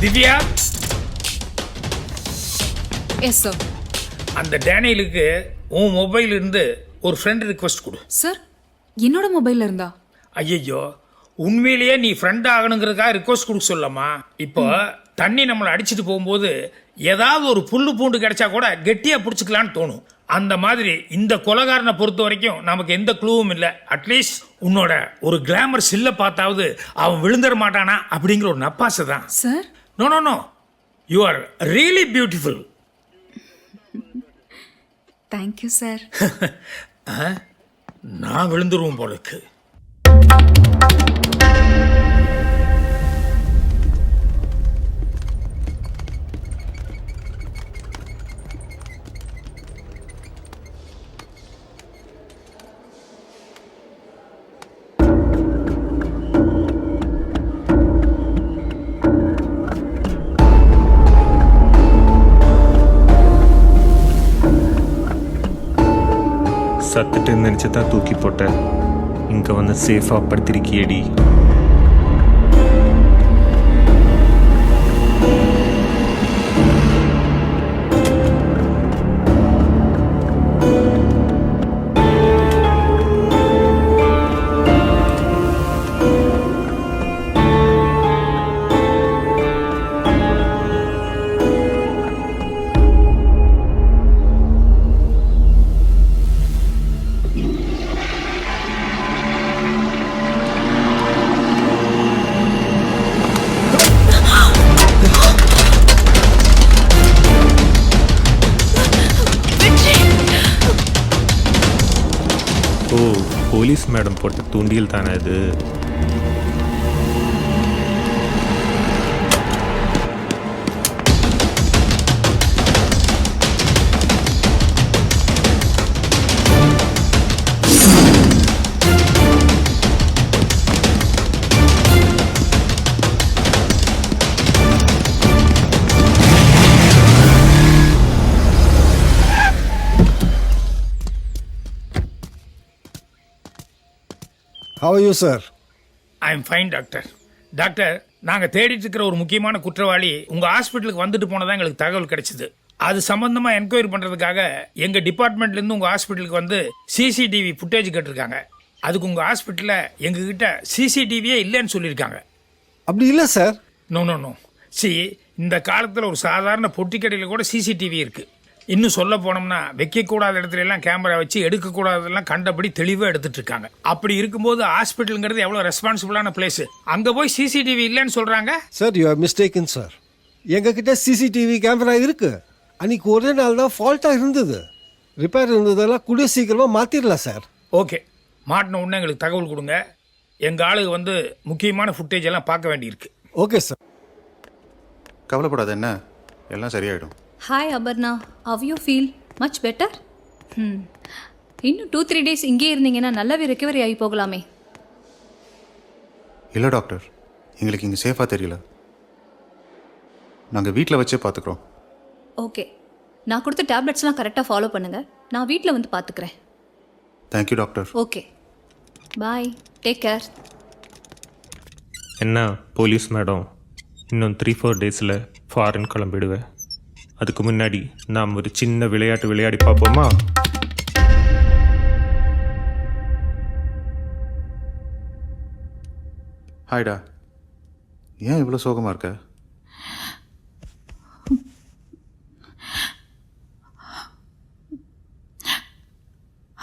திவ்யா. Yes sir. அந்த டேனியலுக்கு உன் மொபைல் இருந்து ஒரு ஃப்ரெண்ட் ரிக்வெஸ்ட் கொடு. சார், என்னோட மொபைல்ல இருந்தா? ஐயோ, உண்மையிலேயே நீ ஃப்ரெண்ட் ஆகணுங்கிறதுக்காக ரிக்வெஸ்ட் கொடுக்க சொல்லலாமா? இப்போ தண்ணி நம்மளை அடிச்சுட்டு போகும்போது ஏதாவது ஒரு புல்லு பூண்டு கிடைச்சா கூட கெட்டியா பிடிச்சிக்கலான்னு தோணும். அந்த மாதிரி இந்த கொலைகாரனை பொறுத்த வரைக்கும் நமக்கு எந்த க்ளூவும் இல்லை. அட்லீஸ்ட் உன்னோட ஒரு கிளாமர் சில்ல பார்த்தாவது அவன் விழுந்துட மாட்டானா அப்படிங்கிற ஒரு நப்பாசை தான். Sir, no no no, you are really beautiful. Thank you sir. நான் விழுந்துருவோம் போலுக்கு. சத்துட்டு நினச்சதான் தூக்கி போட்டேன். இங்கே வந்து சேஃபாக படுத்திருக்கியடி. போலீஸ் மேடம் போட்ட தூண்டியல் தானே இது? How are you, sir? I am fine doctor. Doctor, நாங்கள் தேடிட்டு இருக்கிற ஒரு முக்கியமான குற்றவாளி உங்கள் ஹாஸ்பிட்டலுக்கு வந்துட்டு போனதான் எங்களுக்கு தகவல் கிடைச்சிது. அது சம்பந்தமாக என்கொயரி பண்ணுறதுக்காக எங்கள் டிபார்ட்மெண்ட்லேருந்து உங்கள் ஹாஸ்பிட்டலுக்கு வந்து சிசிடிவி ஃபுட்டேஜ் கேட்டிருக்காங்க. அதுக்கு உங்கள் ஹாஸ்பிட்டலில் எங்ககிட்ட சிசிடிவியே இல்லைன்னு சொல்லியிருக்காங்க. அப்படி இல்லை சார். நோ நோ நோ சி, இந்த காலத்தில் ஒரு சாதாரண பொட்டி கடையில் கூட சிசிடிவி இருக்குது. இன்னும் சொல்ல போனோம்னா வைக்கக்கூடாத இடத்துல எல்லாம் கேமரா வச்சு எடுக்கக்கூடாதெல்லாம் கண்டபடி தெளிவாக எடுத்துட்டு இருக்காங்க. அப்படி இருக்கும்போது ஹாஸ்பிட்டலுங்கிறது எவ்வளோ ரெஸ்பான்சிபிளான பிளேஸ், அங்கே போய் சிசிடிவி இல்லைன்னு சொல்கிறாங்க. Sir, you are mistaken sir. எங்ககிட்ட சிசிடிவி கேமரா இருக்கு. அன்னைக்கு ஒரே நாள் தான் ஃபால்ட்டாக இருந்தது. ரிப்பேர் இருந்ததெல்லாம் கூடிய சீக்கிரமாக மாற்றிடலாம் சார். ஓகே, மாட்டின உடனே எங்களுக்கு தகவல் கொடுங்க. எங்கள் ஆளுக்கு வந்து முக்கியமான ஃபுட்டேஜ் எல்லாம் பார்க்க வேண்டியிருக்கு. Okay sir. கவலைப்படாத, என்ன எல்லாம் சரியாயிடும். Hi Aparna, how you feel? Much better? இன்னும் 2-3 days இங்கே இருந்தீங்கன்னா நல்லாவே ரெக்கவரி ஆகி போகலாமே. இல்லை டாக்டர், எங்களுக்கு இங்கே சேஃபாக தெரியல. நாங்கள் வீட்டில் வச்சே பார்த்துக்குறோம். ஓகே, நான் கொடுத்த டேப்லெட்ஸ்லாம் கரெக்டாக ஃபாலோ பண்ணுங்கள். நான் வீட்டில் வந்து பார்த்துக்கிறேன். Thank you doctor. ஓகே, பாய், டேக் கேர். என்ன போலீஸ் மேடம், இன்னும் 3-4 days ஃபாரின் கிளம்பிடுவேன். அதுக்கு முன்னாடி நாம் ஒரு சின்ன விளையாட்டு விளையாடி பார்ப்போமா? ஹாய்டா, ஏன் இவ்வளோ சோகமாக இருக்க?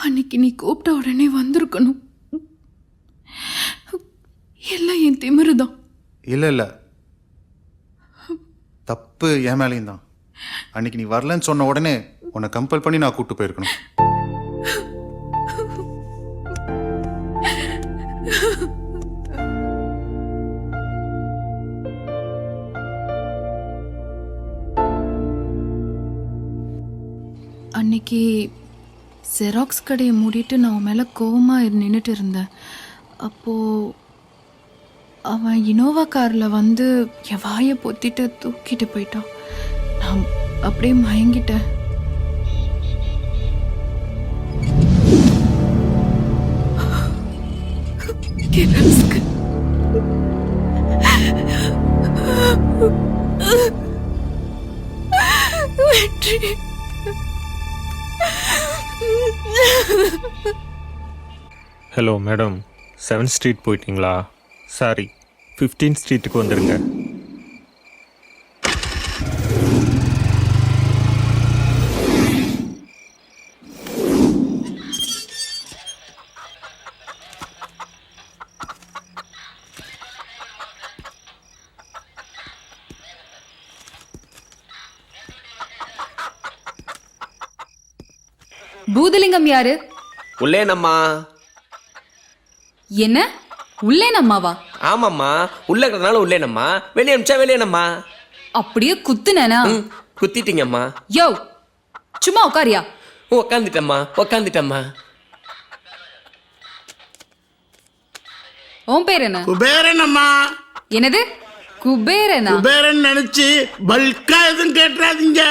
அன்னைக்கு நீ கூப்பிட்ட உடனே வந்திருக்கணும். எல்லாம் என் திமிருதான். இல்லை இல்லை, தப்பு என் மேலேயும் தான். அன்னைக்கு நீ வரலன்னு சொன்ன உடனே உன்னை கம்பல் பண்ணி நான் கூப்பிட்டு போயிருக்கணும். அன்னைக்கு ஜெராக்ஸ் கடையை மூடிட்டு நான் அவன் மேலே கோவமாக நின்றுட்டு இருந்தேன். அப்போது அவன் இனோவா காரில் வந்து என் வாயை பொத்திட்டு தூக்கிட்டு போயிட்டான். நான் அப்படியே மயங்கிட்டேன். வெற்றி, ஹலோ மேடம், 7th Street போயிட்டீங்களா? சாரி, 15th Streetக்கு வந்துடுங்க. பூதலிங்கம் யாரு? உள்ளேனம்மா. என்ன உள்ளேனம்மாவா? ஆமாம்மா, உள்ள இருக்கிறதுனால உள்ளேனம்மா, வெளியே அனுப்பிச்சா வெளியேனம்மா. அப்படியே குத்துனேனா? குத்திட்டீங்கம்மா. யோ, சும்மா உட்காரியா? உக்காந்துட்டம்மா. உன் பேர் என்ன? குபேரனம்மா. என்னது குபேரனா? குபேரன் நினைச்சு பல்கா எதுவும் கேட்டுறாதீங்க.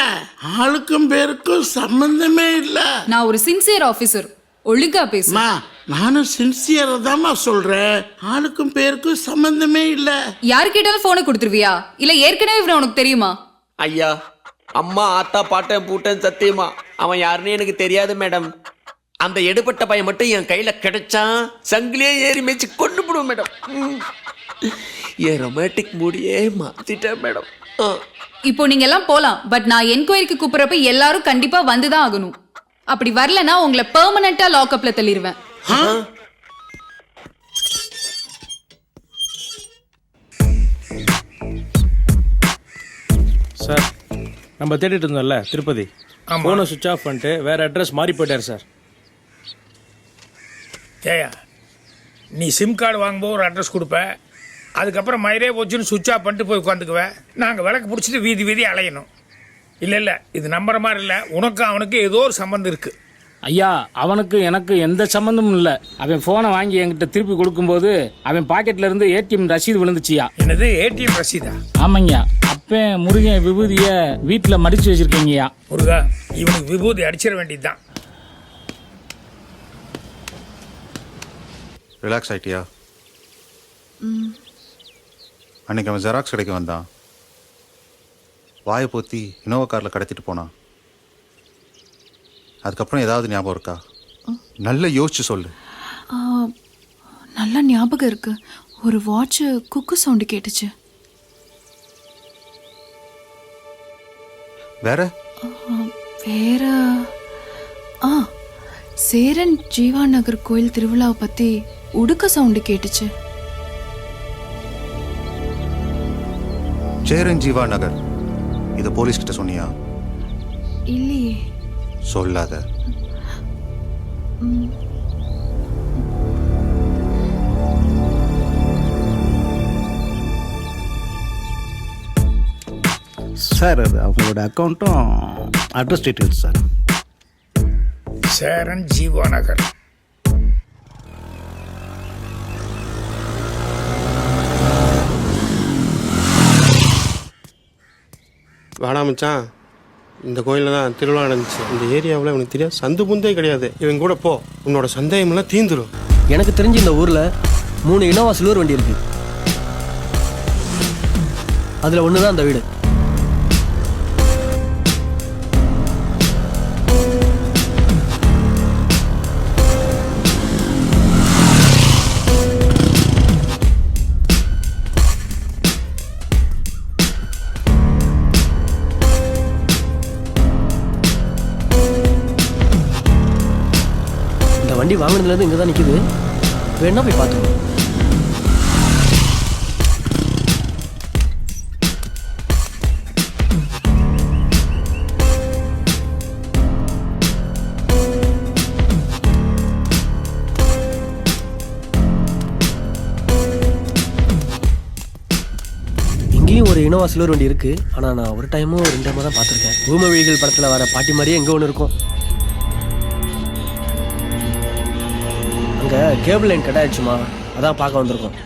ஆளுக்கும் பேருக்கும் சம்பந்தமே இல்ல. நான் ஒரு சின்சியர் ஆபீசர், ஒழுங்கா பேசுமா. நானும் சின்சியரா தான்மா சொல்றேன். ஆளுக்கும் பேருக்கும் சம்பந்தமே இல்ல. யாரு கேட்டாலும் போனை கொடுத்துருவியா? இல்ல ஏற்கனவே இவன் உனக்கு தெரியுமா? ஐயா, அம்மா ஆத்தா பாட்டன் பூட்டன் சத்தியமா அவன் யாருன்னு எனக்கு தெரியாது மேடம். அந்த எடுபட்ட பையன் மட்டும் என் கையில கிடைச்சான், சங்கிலியே ஏறி மேய்ச்சி கொண்டு போடுவோம் மேடம். என் ரொமான்டிக் மூடியே மாத்திட்டேன் மேடம். இப்போ நீங்க எல்லாம் போலாம். பட் நான் என்கொயரிக்கு கூப்பிடுறப்ப எல்லாரும் கண்டிப்பா வந்துதான் ஆகணும். அப்படி வரலனா உங்களை பெர்மனண்டா லாக்அப்ல தள்ளிடுவேன். சார், நம்ம தேடிட்டு இருந்தோம்ல திருப்பதி, போனை சுவிட்ச் ஆஃப் பண்ணிட்டு வேற அட்ரஸ் மாறி போயிட்டார் சார். ஏயா, நீ சிம் கார்டு வாங்கும்போது ஒரு அட்ரஸ் கொடுப்ப, அதுக்கப்புறம் மயிரே போச்சுன்னு சுவிட்ச் ஆஃப் பண்ணிட்டு போய் உட்காந்துக்குவேன். நாங்கள் விளக்கு பிடிச்சிட்டு வீதி வீதி அலையணும். இல்லை இது நம்புற மாதிரி இல்லை, உனக்கு அவனுக்கு ஏதோ ஒரு சம்மந்தம் இருக்கு. ஐயா, அவனுக்கு எனக்கு எந்த சம்மந்தமும் இல்லை. அவன் ஃபோனை வாங்கி என்கிட்ட திருப்பி கொடுக்கும்போது அவன் பாக்கெட்ல இருந்து ஏடிஎம் ரசீது விழுந்துச்சியா. என்னது, ஏடிஎம் ரசீதா? ஆமாங்கய்யா. அப்ப முருகன் விபூதிய வீட்டில் மடிச்சு வச்சிருக்கீங்கய்யா. முருகா, இவனுக்கு விபூதி அடிச்சிட வேண்டியதுதான். ரிலாக்ஸ் ஆயிட்டியா? அன்னைக்கு அவன் ஜெராக்ஸ் கடைக்கு வந்தான், வாயை போத்தி இனோவா காரில் கடத்திட்டு போனான். அதுக்கப்புறம் ஏதாவது ஞாபகம் இருக்கா? நல்லா யோசிச்சு சொல்லு. நல்ல ஞாபகம் இருக்கு. ஒரு வாட்ச் குக்கு சவுண்டு கேட்டுச்சு. வேற வேற சேரன் ஜீவா நகர் கோயில் திருவிழாவை பத்தி உடுக்க சவுண்டு கேட்டுச்சு. சேரன் ஜீவா நகர், இதை போலீஸ் கிட்ட சொன்னியா? இல்லையே. சொல்லாத. சார், அது அவங்களோட அக்கௌண்ட்டும் address details sir. Cheran Jeeva Nagar. வாடா மச்சான், இந்த கோயிலில் தான் திருவிழா நடந்துச்சு. இந்த ஏரியாவில் உனக்கு தெரியாது, சந்து புந்தே கிடையாது. இவன் கூட போ, உன்னோட சந்தேகமெல்லாம் தீந்துடும். எனக்கு தெரிஞ்சு இந்த ஊரில் 3 இனோவா சில்வர் வண்டி இருக்கு. அதில் ஒன்று தான் அந்த வீடு. வண்டி வாங்கினதுலேருந்து இங்கே தான் நிற்குது. வேணா போய் பார்த்துக்கோ. இங்கேயும் ஒரு இனோவா சில்வர் வண்டி இருக்கு. ஆனால் நான் ஒரு டைமும் 2 டைமாக தான் பார்த்துருக்கேன். பூம விழிகள் படத்தில் வர பாட்டி மாதிரியே எங்கே ஒன்று இருக்கும். அங்கே கேபிள் லைன் கட் ஆயிடுச்சுமா, அதான் பார்க்க வந்திருக்கோம்.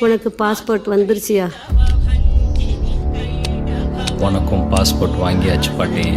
உனக்கு பாஸ்போர்ட் வந்துருச்சியா? உனக்கும் பாஸ்போர்ட் வாங்கியாச்சு பாட்டி.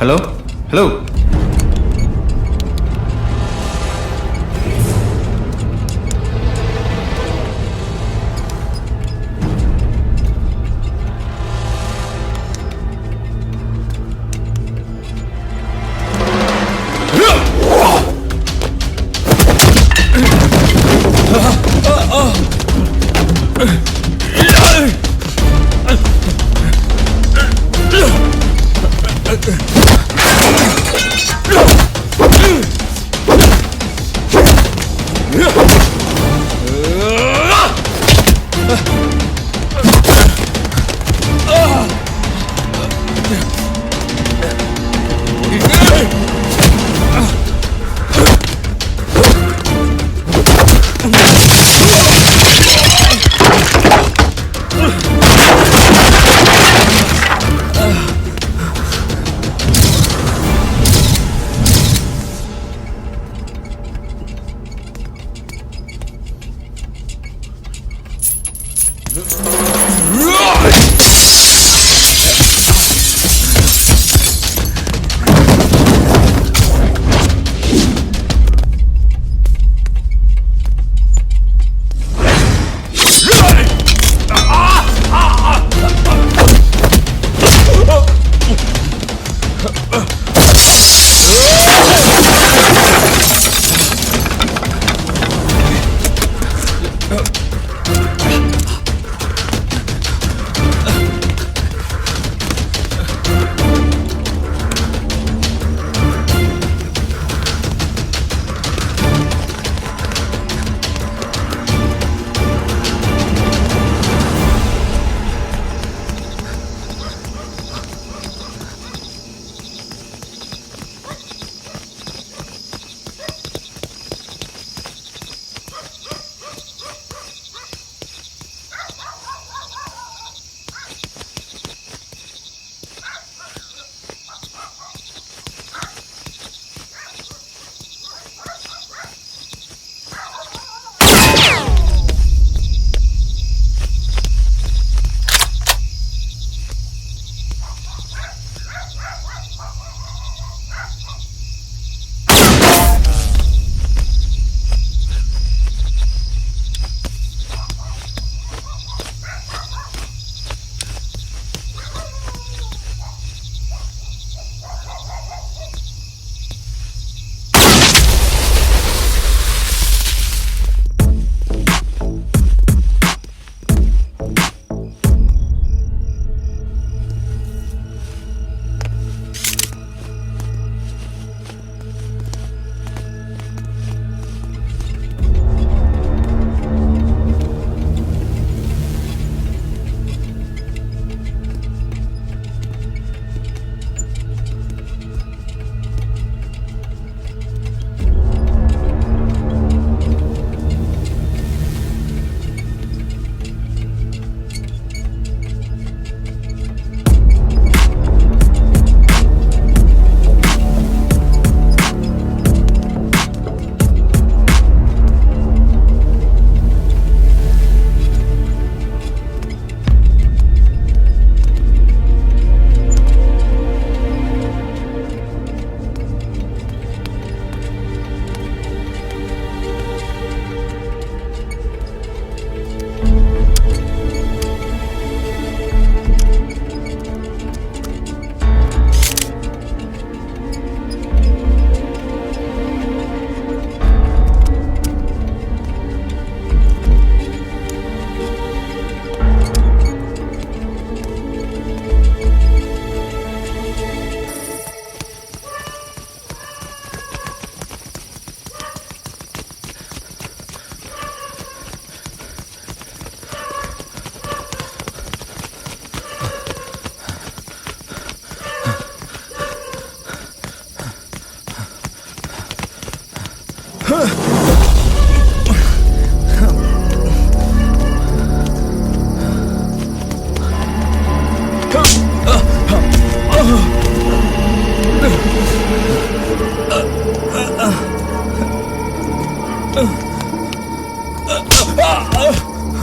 ஹலோ ஹலோ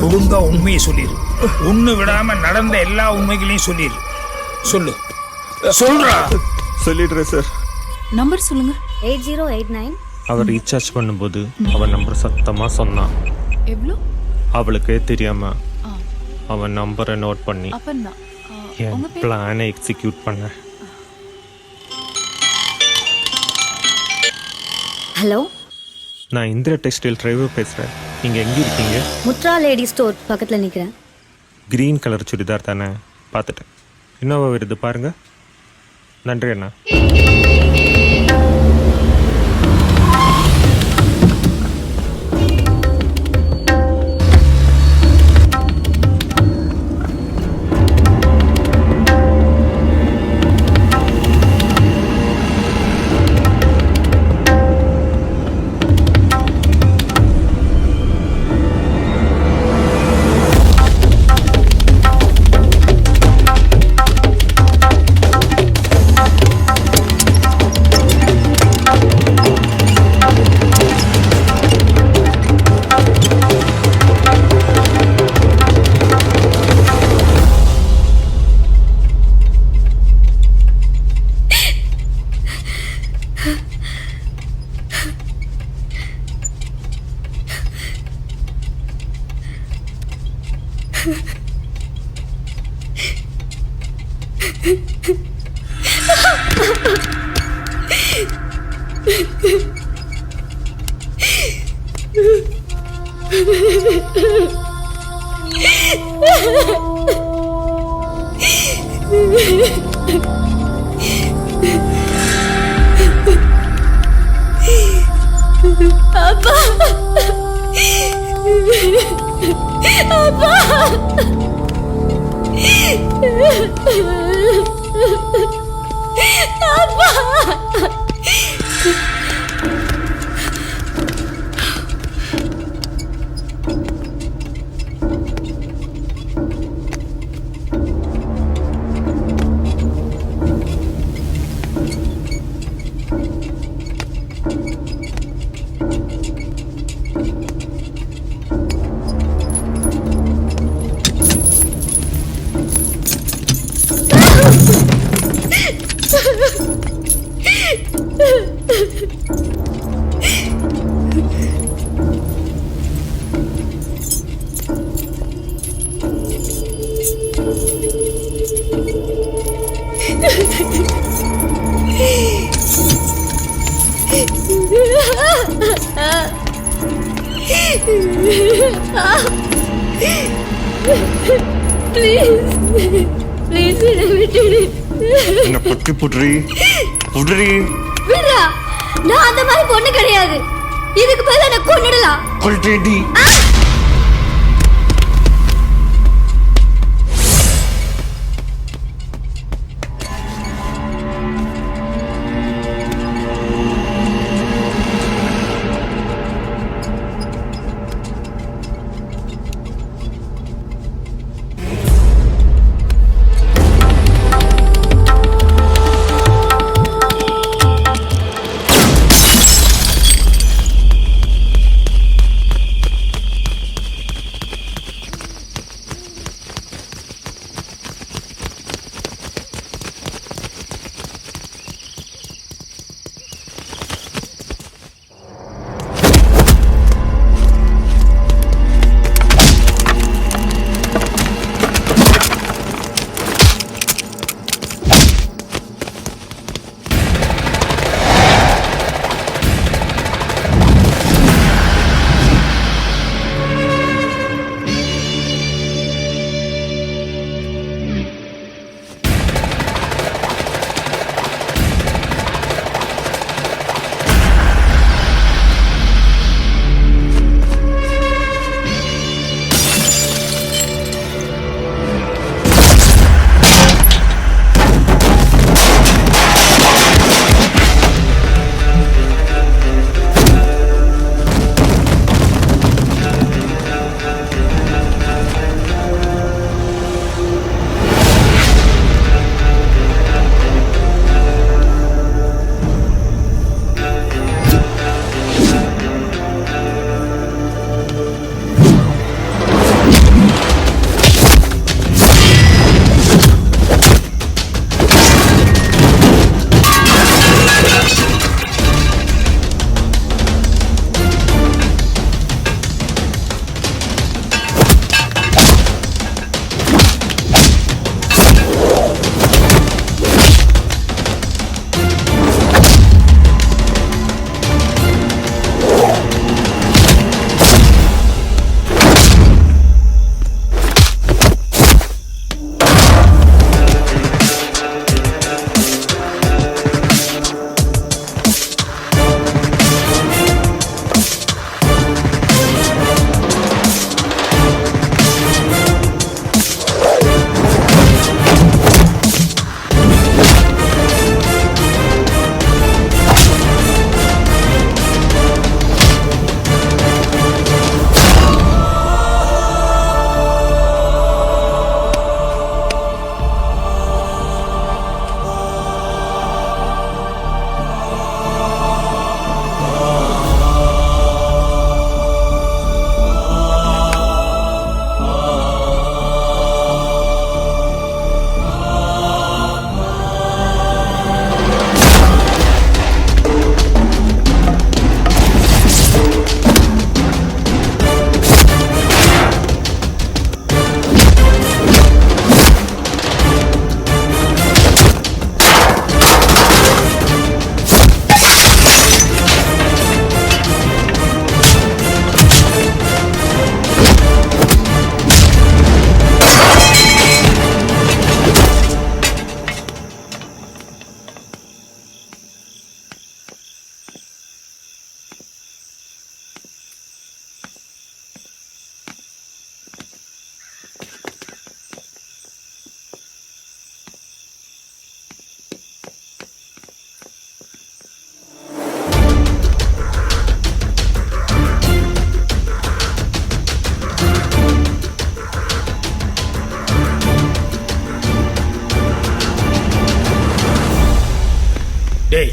ஒழுங்கா உண்மையை சொல்லிடு. ஒண்ணு விடாம நடந்த எல்லா உண்மைகளையும் சொல்லிடு. சொல்லு, சொல்றா. சொல்லிடுறேன் சார். நம்பர் சொல்லுங்க. 8089. அவள் ரீசார்ஜ் பண்ணும்போது அவன் நம்பர் சத்தமாக சொன்னான். எவ்வளோ? அவளுக்கே தெரியாம அவன் நம்பரை நோட் பண்ணி அப்பந்தான். என் பிளானை எக்ஸிக்யூட் பண்ண. ஹலோ, நான் இந்திரா டெக்ஸ்டைல் டிரைவர் பேசுகிறேன். நீங்கள் எங்கே இருக்கீங்க? முத்ரா லேடி ஸ்டோர் பக்கத்தில் நிற்கிறேன். க்ரீன் கலர் சுடிதார் தானே? பார்த்துட்டேன். இன்னோவா வருது பாருங்க. நன்றி அண்ணா. அப்பா, அப்பா, அப்பா. என்ன புட்டி புட்ரி புட்ரி விடுடா, நான் அந்த மாதிரி பொண்ணு கிடையாது. இதுக்கு பதிலா நான் கொன்னுடலாம். கொல்றேடி. டேய்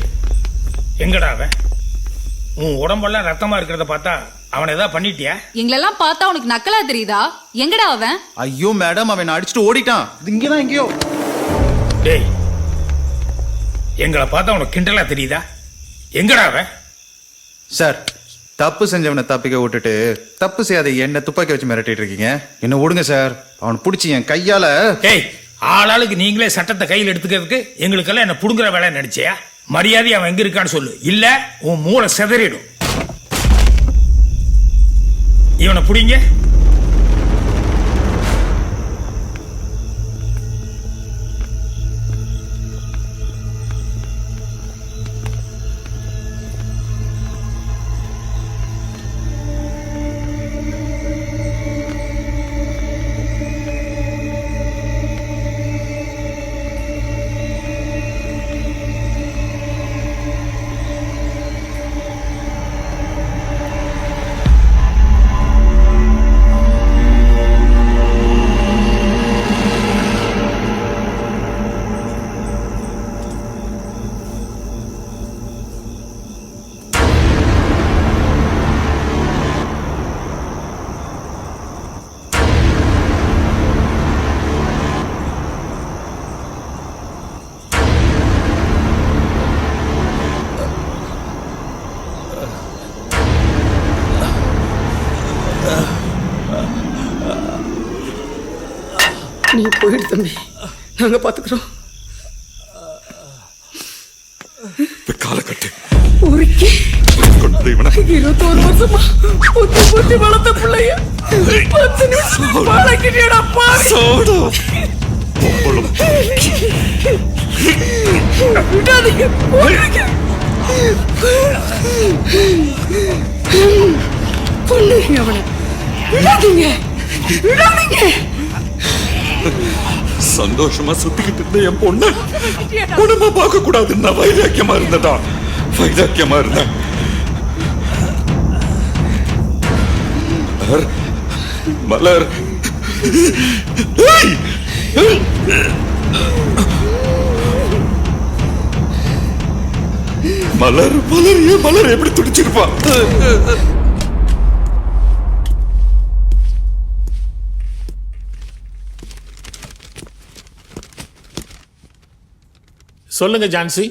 எங்கடா அவன்? உன் உடம்பெல்லாம் ரத்தமா இருக்கிறத பார்த்தா அவனை ஏதாவது பண்ணிட்டியா? எங்களெல்லாம் பார்த்தா உனக்கு நக்கலா தெரியுதா? எங்கடா அவன்? ஐயோ மேடம், அவன் அடிச்சுட்டு ஓடிட்டான். இங்கதான் எங்கேயோ. டேய் எங்களை பார்த்தா உனக்கு கிண்டலா தெரியுதா? எங்கடா அவன்? சார், தப்பு செஞ்சவனை தப்பிக்க விட்டுட்டு தப்பு செய்யாத என்ன துப்பாக்கி வச்சு மிரட்டிட்டு இருக்கீங்க. என்ன விடுங்க சார். அவனை பிடிச்சி என் கையால. டேய் ஆளாளுக்கு நீங்களே சட்டத்தை கையில் எடுத்துக்கிறதுக்கு எங்களுக்கெல்லாம் என்ன புடுங்குற வேலை நினைச்சியா? மரியாதை அவன் எங்க இருக்கான்னு சொல்லு, இல்ல உன் மூளை சிதறிடும். இவனை புடிங்க. நீ போயிடு தம்பி, நாங்க பாத்துக்கிறோம். காலக்கட்டு ஊருக்கே 21 வருஷமா புத்தி புத்தி வளர்த்த பிள்ளைய 10 நிமிஷம் பழக்கிட்டியடா பாவி. விடாதீங்க, கொல்லுங்க அவனை. விடாதீங்க, விடாதீங்க. சந்தோஷமா சுத்திக்கிட்டு இருந்த என் பொண்ணு குடும்ப பார்க்க கூடாதுன்னா வைராக்கியமா இருந்ததா? வைராக்கியமா இருந்தேன். மலர், மலர் மலர் ஏன் மலர் எப்படி துடிச்சிருப்பா? சொல்லுங்க ஜான்சி.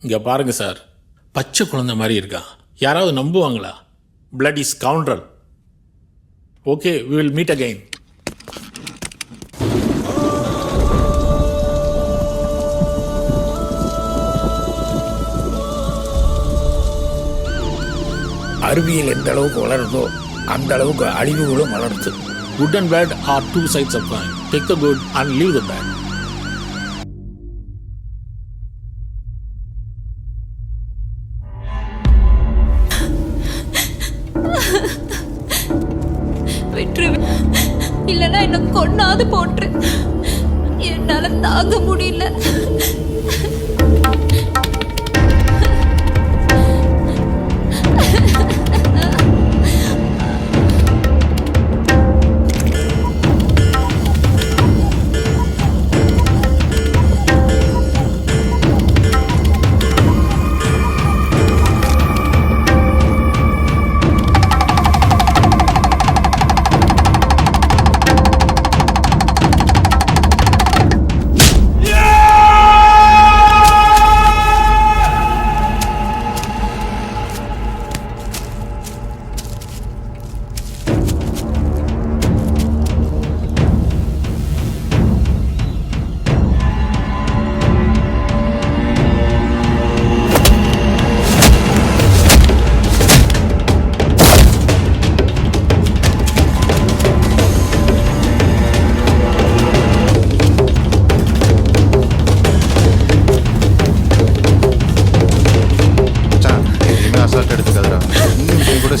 இங்க பாருங்க சார், பச்சை குழந்தை மாதிரி இருக்கான். யாராவது நம்புவாங்களா? Blood is counter. Okay, we will meet again. அறிவியல் எந்த அளவுக்கு வளருதோ அந்த அளவுக்கு அழிவுகளும் வளருது. Good and bad are two sides of coin. Take the good and leave the bad. இல்லனா என்ன கொன்னாது போட்டு, என்னால தாங்க முடியல.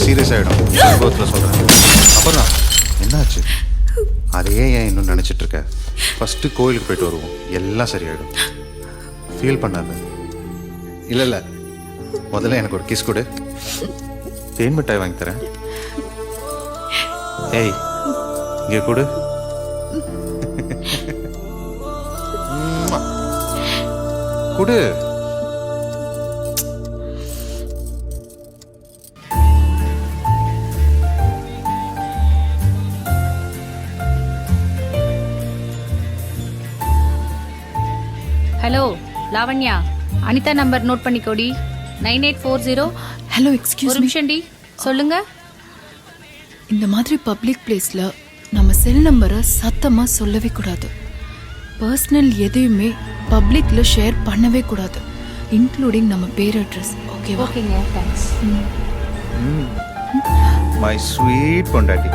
சீரியஸ் ஆகிடும். அனுபவத்தில் சொல்கிறேன். அப்புறம் என்னாச்சு? அதையே ஏன் இன்னும் நினச்சிட்டு இருக்க? ஃபஸ்ட்டு கோயிலுக்கு போயிட்டு வருவோம், எல்லாம் சரியாயிடும். ஃபீல் பண்ணாத. இல்லை இல்லை, முதல்ல எனக்கு ஒரு கிஸ் கொடு. தேன் மிட்டாய் வாங்கி தரேன். ஏய், இங்கே கொடு. கொடு. Hello Lavanya, Anitha number note பண்ணிக்கோடி. 9840. ஹலோ எக்ஸ்கியூஸ் ஒரு நிமிஷம் டி, சொல்லுங்க. இந்த மாதிரி பப்ளிக் பிளேஸ்ல நம்ம செல் நம்பரை சத்தமா சொல்லவே கூடாது. பர்சனல் எதையுமே பப்ளிக்ல ஷேர் பண்ணவே கூடாது, இன்க்ளூடிங் நம்ம பேர் அட்ரஸ். ஓகேவா? ஓகேங்க, தேங்க்ஸ். மை ஸ்வீட் பொண்டாட்டி.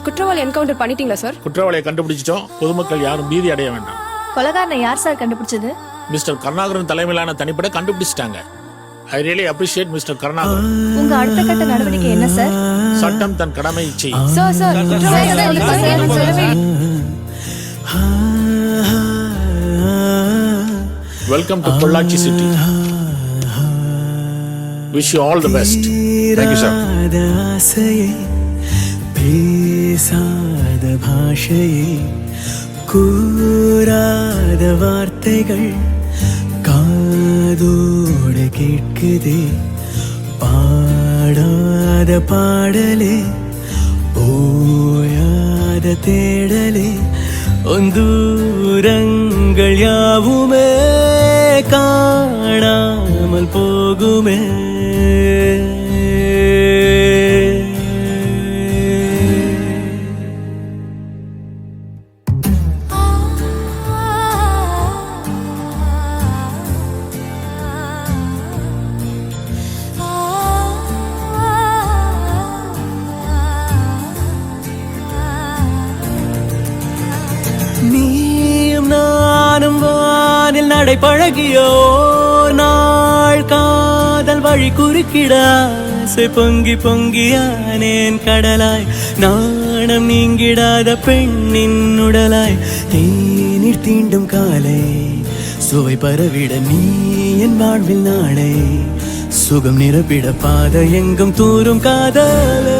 குற்றவாளி என்கவுண்டர் பண்ணிட்டீங்களா சார்? குற்றவாளியை கண்டுபிடிச்சிட்டோம். பொதுமக்கள் யாரும் பீதி அடைய வேண்டாம். கொலைகாரனை யார் சார் கண்டுபிடிச்சது? மிஸ்டர் கருணாகரன் தலைமையிலான தனிப்படை கண்டுபிடிச்சிட்டாங்க. I really appreciate mister Karunakaran. உங்க அடுத்த கட்ட நடவடிக்கை என்ன சார்? சட்டம் தன் கடமை செய்யும். Sir welcome to Pollachi city. Wish you all the best. Thank you, sir. பேசாத பாஷையே, கூறாத வார்த்தைகள் காதோடு கேட்குதே, பாடாத பாடலே, ஓயாத தேடலே, தூரங்கள் யாவுமே காணாமல் போகுமே. நீயும் நானும் வானில் நடை பழகியோ நாள், காதல் வழி குறுக்கிடாசை பொங்கி பொங்கியானேன் கடலாய், நாணம் நீங்கிடாத பெண்ணின் உடலாய், தேநீர் தீண்டும் காலை சுவை பரவிட நீ என் வாழ்வில் நாளை, சுகம் நிரப்பிட பாதை எங்கும் தூரும் காதலே.